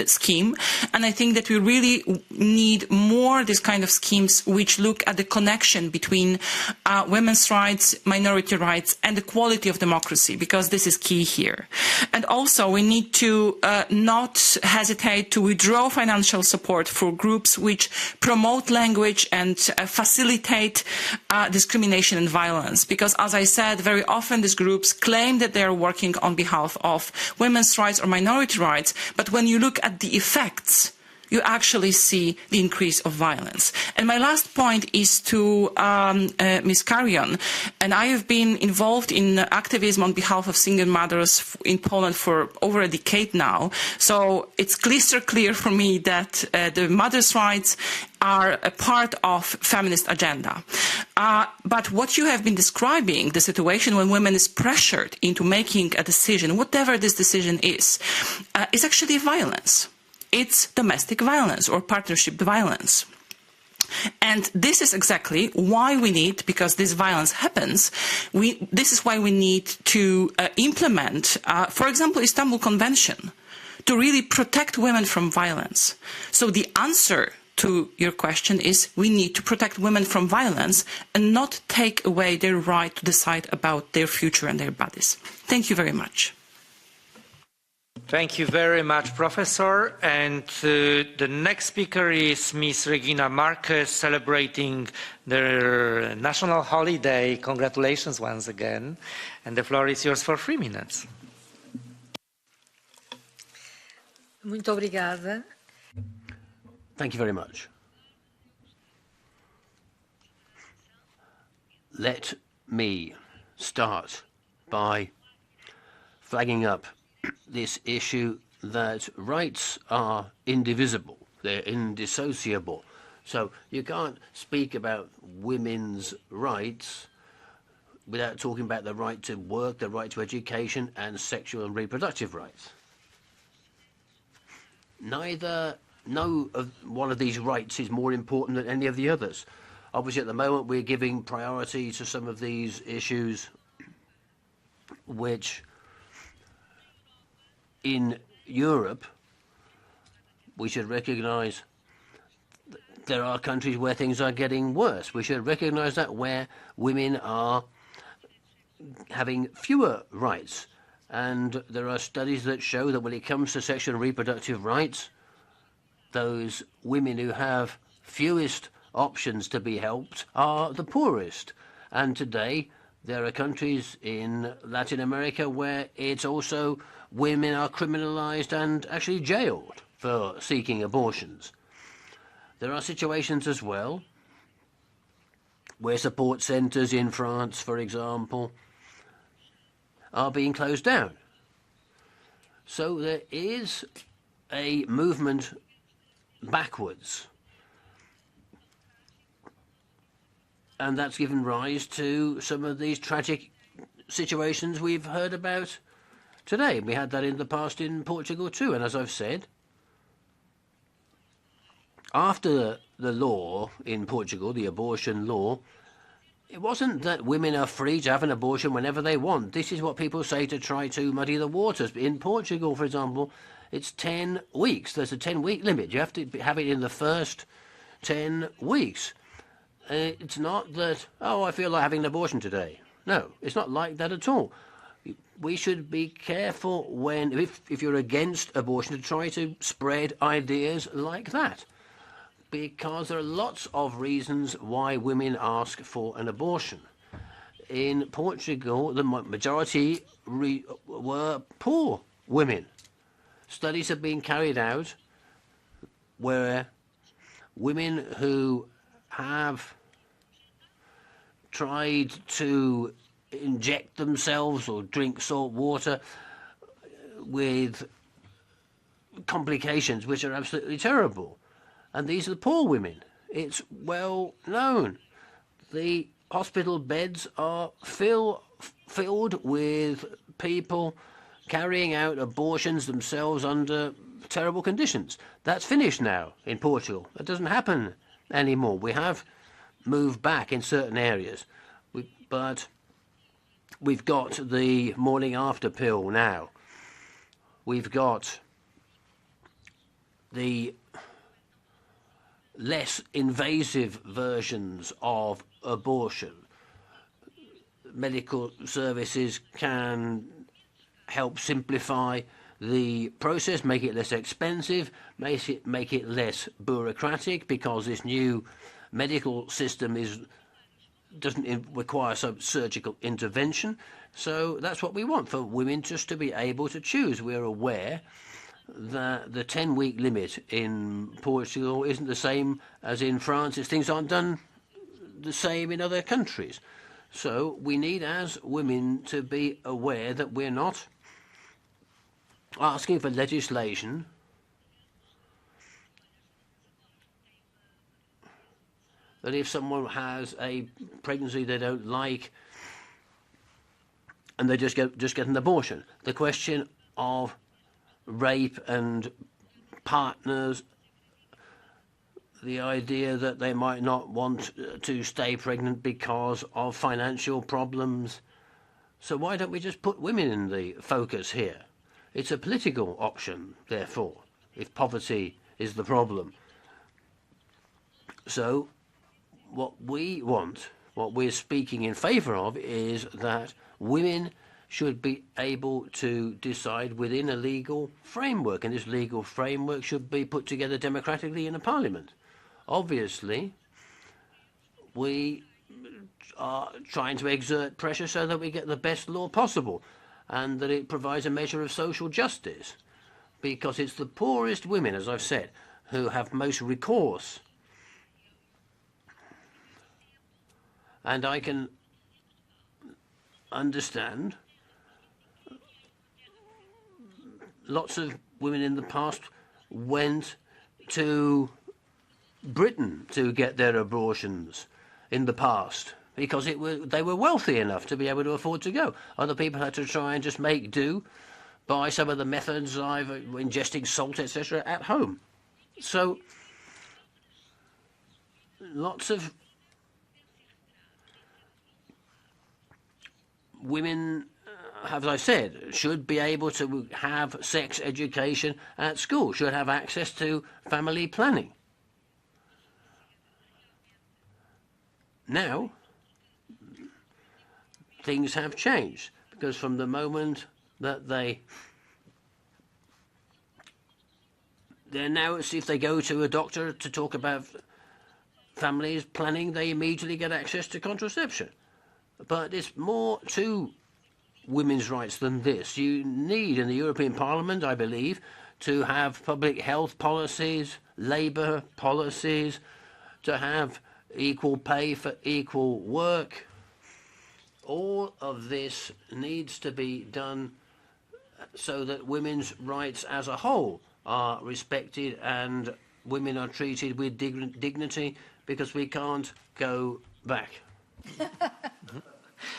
scheme, and I think that we really need more this kind of schemes which look at the connection between women's rights, minority rights and the quality of democracy, because this is key here. And also we need to not hesitate to withdraw financial support for groups which promote language and facilitate discrimination and violence, because as I said, very often these groups claim that they are working on behalf of women's rights or minority rights, but when you look at the effects, you actually see the increase of violence. And my last point is to Ms. Karion, and I have been involved in activism on behalf of single mothers in Poland for over a decade now, so it's crystal clear for me that the mothers' rights are a part of feminist agenda. But what you have been describing, the situation when women is pressured into making a decision, whatever this decision is actually violence. It's domestic violence or partnership violence. And this is exactly why we need, because this violence happens, this is why we need to implement, for example, Istanbul Convention, to really protect women from violence. So the answer to your question is we need to protect women from violence and not take away their right to decide about their future and their bodies. Thank you very much. Thank you very much, Professor. And the next speaker is Ms. Regina Marques, celebrating their national holiday. Congratulations once again. And the floor is yours for 3 minutes. Muito obrigada. Thank you very much. Let me start by flagging up this issue that rights are indivisible, they're indissociable. So you can't speak about women's rights without talking about the right to work, the right to education and sexual and reproductive rights. No one of these rights is more important than any of the others. Obviously at the moment we're giving priority to some of these issues which in Europe, we should recognise there are countries where things are getting worse. We should recognise that, where women are having fewer rights. And there are studies that show that when it comes to sexual and reproductive rights, those women who have fewest options to be helped are the poorest. And today, there are countries in Latin America where it's also women are criminalised and actually jailed for seeking abortions. There are situations as well where support centres in France, for example, are being closed down. So there is a movement backwards. And that's given rise to some of these tragic situations we've heard about today. We had that in the past in Portugal too. And as I've said, after the law in Portugal, the abortion law, it wasn't that women are free to have an abortion whenever they want. This is what people say to try to muddy the waters. In Portugal, for example, it's 10 weeks. There's a 10-week limit. You have to have it in the first 10 weeks. It's not that, oh, I feel like having an abortion today. No, it's not like that at all. We should be careful when, if you're against abortion, to try to spread ideas like that. Because there are lots of reasons why women ask for an abortion. In Portugal, the majority were poor women. Studies have been carried out where women who have tried to inject themselves or drink salt water with complications which are absolutely terrible. And these are the poor women. It's well known. The hospital beds are filled with people carrying out abortions themselves under terrible conditions. That's finished now in Portugal. That doesn't happen anymore. We have moved back in certain areas. but we've got the morning after pill now. We've got the less invasive versions of abortion. Medical services can help simplify the process, make it less expensive, make it less bureaucratic, because this new medical system doesn't require some surgical intervention. So that's what we want, for women just to be able to choose. We're aware that the 10-week limit in Portugal isn't the same as in France. Things aren't done the same in other countries. So we need, as women, to be aware that we're not asking for legislation that if someone has a pregnancy they don't like and they just get an abortion. The question of rape and partners, the idea that they might not want to stay pregnant because of financial problems. So why don't we just put women in the focus here? It's a political option, therefore, if poverty is the problem. So what we want, what we're speaking in favour of, is that women should be able to decide within a legal framework, and this legal framework should be put together democratically in a parliament. Obviously, we are trying to exert pressure so that we get the best law possible and that it provides a measure of social justice, because it's the poorest women, as I've said, who have most recourse. And I can understand lots of women in the past went to Britain to get their abortions in the past because they were wealthy enough to be able to afford to go. Other people had to try and just make do by some of the methods of ingesting salt, etc., at home. So lots of women, as I said, should be able to have sex education at school, should have access to family planning. Now, things have changed, because from the moment that they're now, if they go to a doctor to talk about families planning, they immediately get access to contraception. But it's more to women's rights than this. You need, in the European Parliament, I believe, to have public health policies, labour policies, to have equal pay for equal work. All of this needs to be done so that women's rights as a whole are respected and women are treated with dignity, because we can't go back.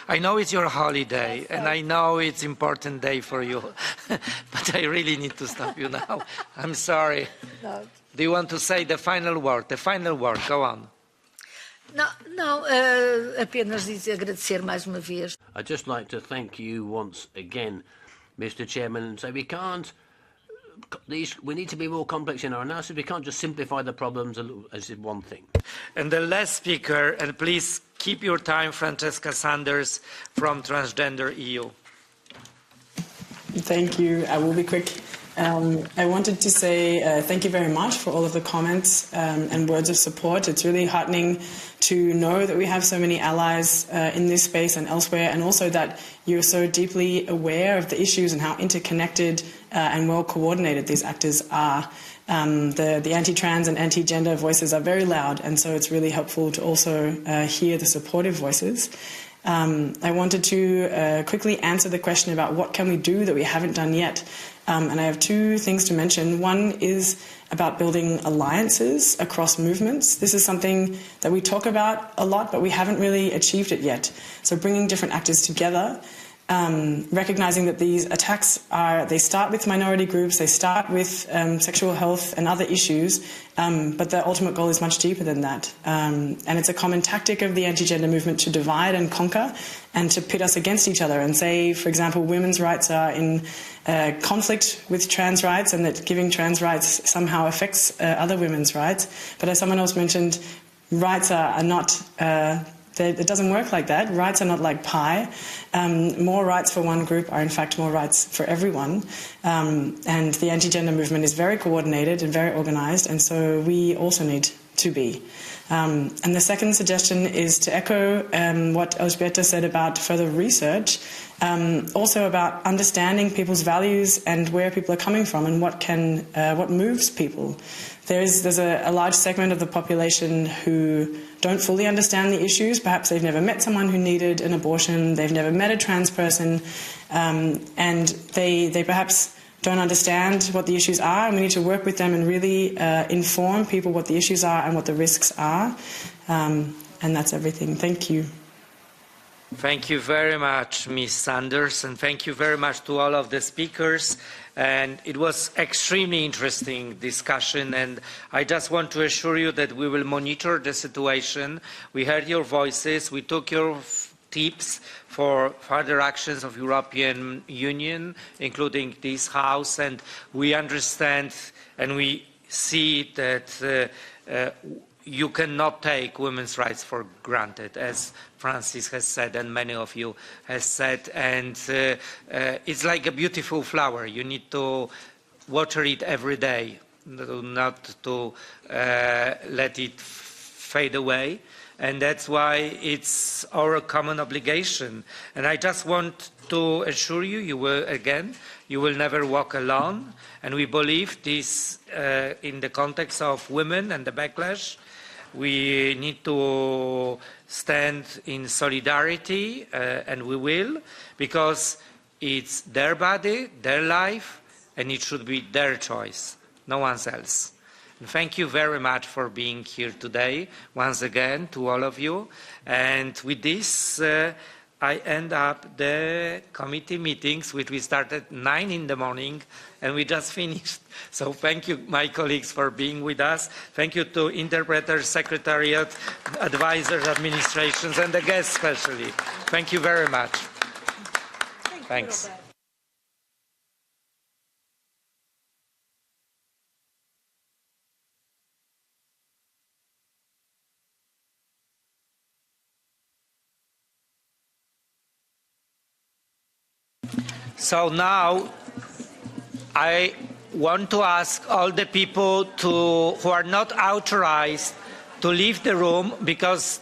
I know it's your holiday, and I know it's an important day for you, but I really need to stop you now. I'm sorry. No. Do you want to say the final word? The final word, go on. Não, apenas agradecer mais uma vez. I'd just like to thank you once again, Mr. Chairman, and say we need to be more complex in our analysis. We can't just simplify the problems as one thing. And the last speaker, and please keep your time, Francesca Sanders from Transgender EU. Thank you. I will be quick. I wanted to say thank you very much for all of the comments and words of support. It's really heartening to know that we have so many allies in this space and elsewhere, and also that you're so deeply aware of the issues and how interconnected and well coordinated these actors are. The anti-trans and anti-gender voices are very loud, and so it's really helpful to also hear the supportive voices. I wanted to quickly answer the question about what can we do that we haven't done yet. And I have two things to mention. One is about building alliances across movements. This is something that we talk about a lot, but we haven't really achieved it yet. So bringing different actors together recognizing that these attacks they start with minority groups, they start with sexual health and other issues, but the ultimate goal is much deeper than that. And it's a common tactic of the anti-gender movement to divide and conquer and to pit us against each other and say, for example, women's rights are in conflict with trans rights and that giving trans rights somehow affects other women's rights. But as someone else mentioned, rights are not... it doesn't work like that. Rights are not like pie. More rights for one group are in fact more rights for everyone. And the anti-gender movement is very coordinated and very organized, and so we also need to be. And the second suggestion is to echo what Elżbieta said about further research, also about understanding people's values and where people are coming from and what moves people. There's a large segment of the population who don't fully understand the issues. Perhaps they've never met someone who needed an abortion, they've never met a trans person, and they perhaps don't understand what the issues are, and we need to work with them and really inform people what the issues are and what the risks are. And that's everything. Thank you. Thank you very much, Ms. Sanders, and thank you very much to all of the speakers. And it was extremely interesting discussion, and I just want to assure you that we will monitor the situation. We heard your voices, we took your tips for further actions of European Union, including this House, and we understand and we see that you cannot take women's rights for granted, as Francis has said and many of you have said, and it's like a beautiful flower. You need to water it every day, not to let it fade away, and that's why it's our common obligation. And I just want to assure you, you will never walk alone, and we believe this in the context of women and the backlash. We need to stand in solidarity, and we will, because it's their body, their life, and it should be their choice, no one else. And thank you very much for being here today, once again, to all of you. And with this, I end up the committee meetings, which we started at 9 in the morning, and we just finished. So thank you, my colleagues, for being with us. Thank you to interpreters, secretariat, advisors, administrations, and the guests especially. Thank you very much. Thanks. So now I want to ask all the people who are not authorized to leave the room, because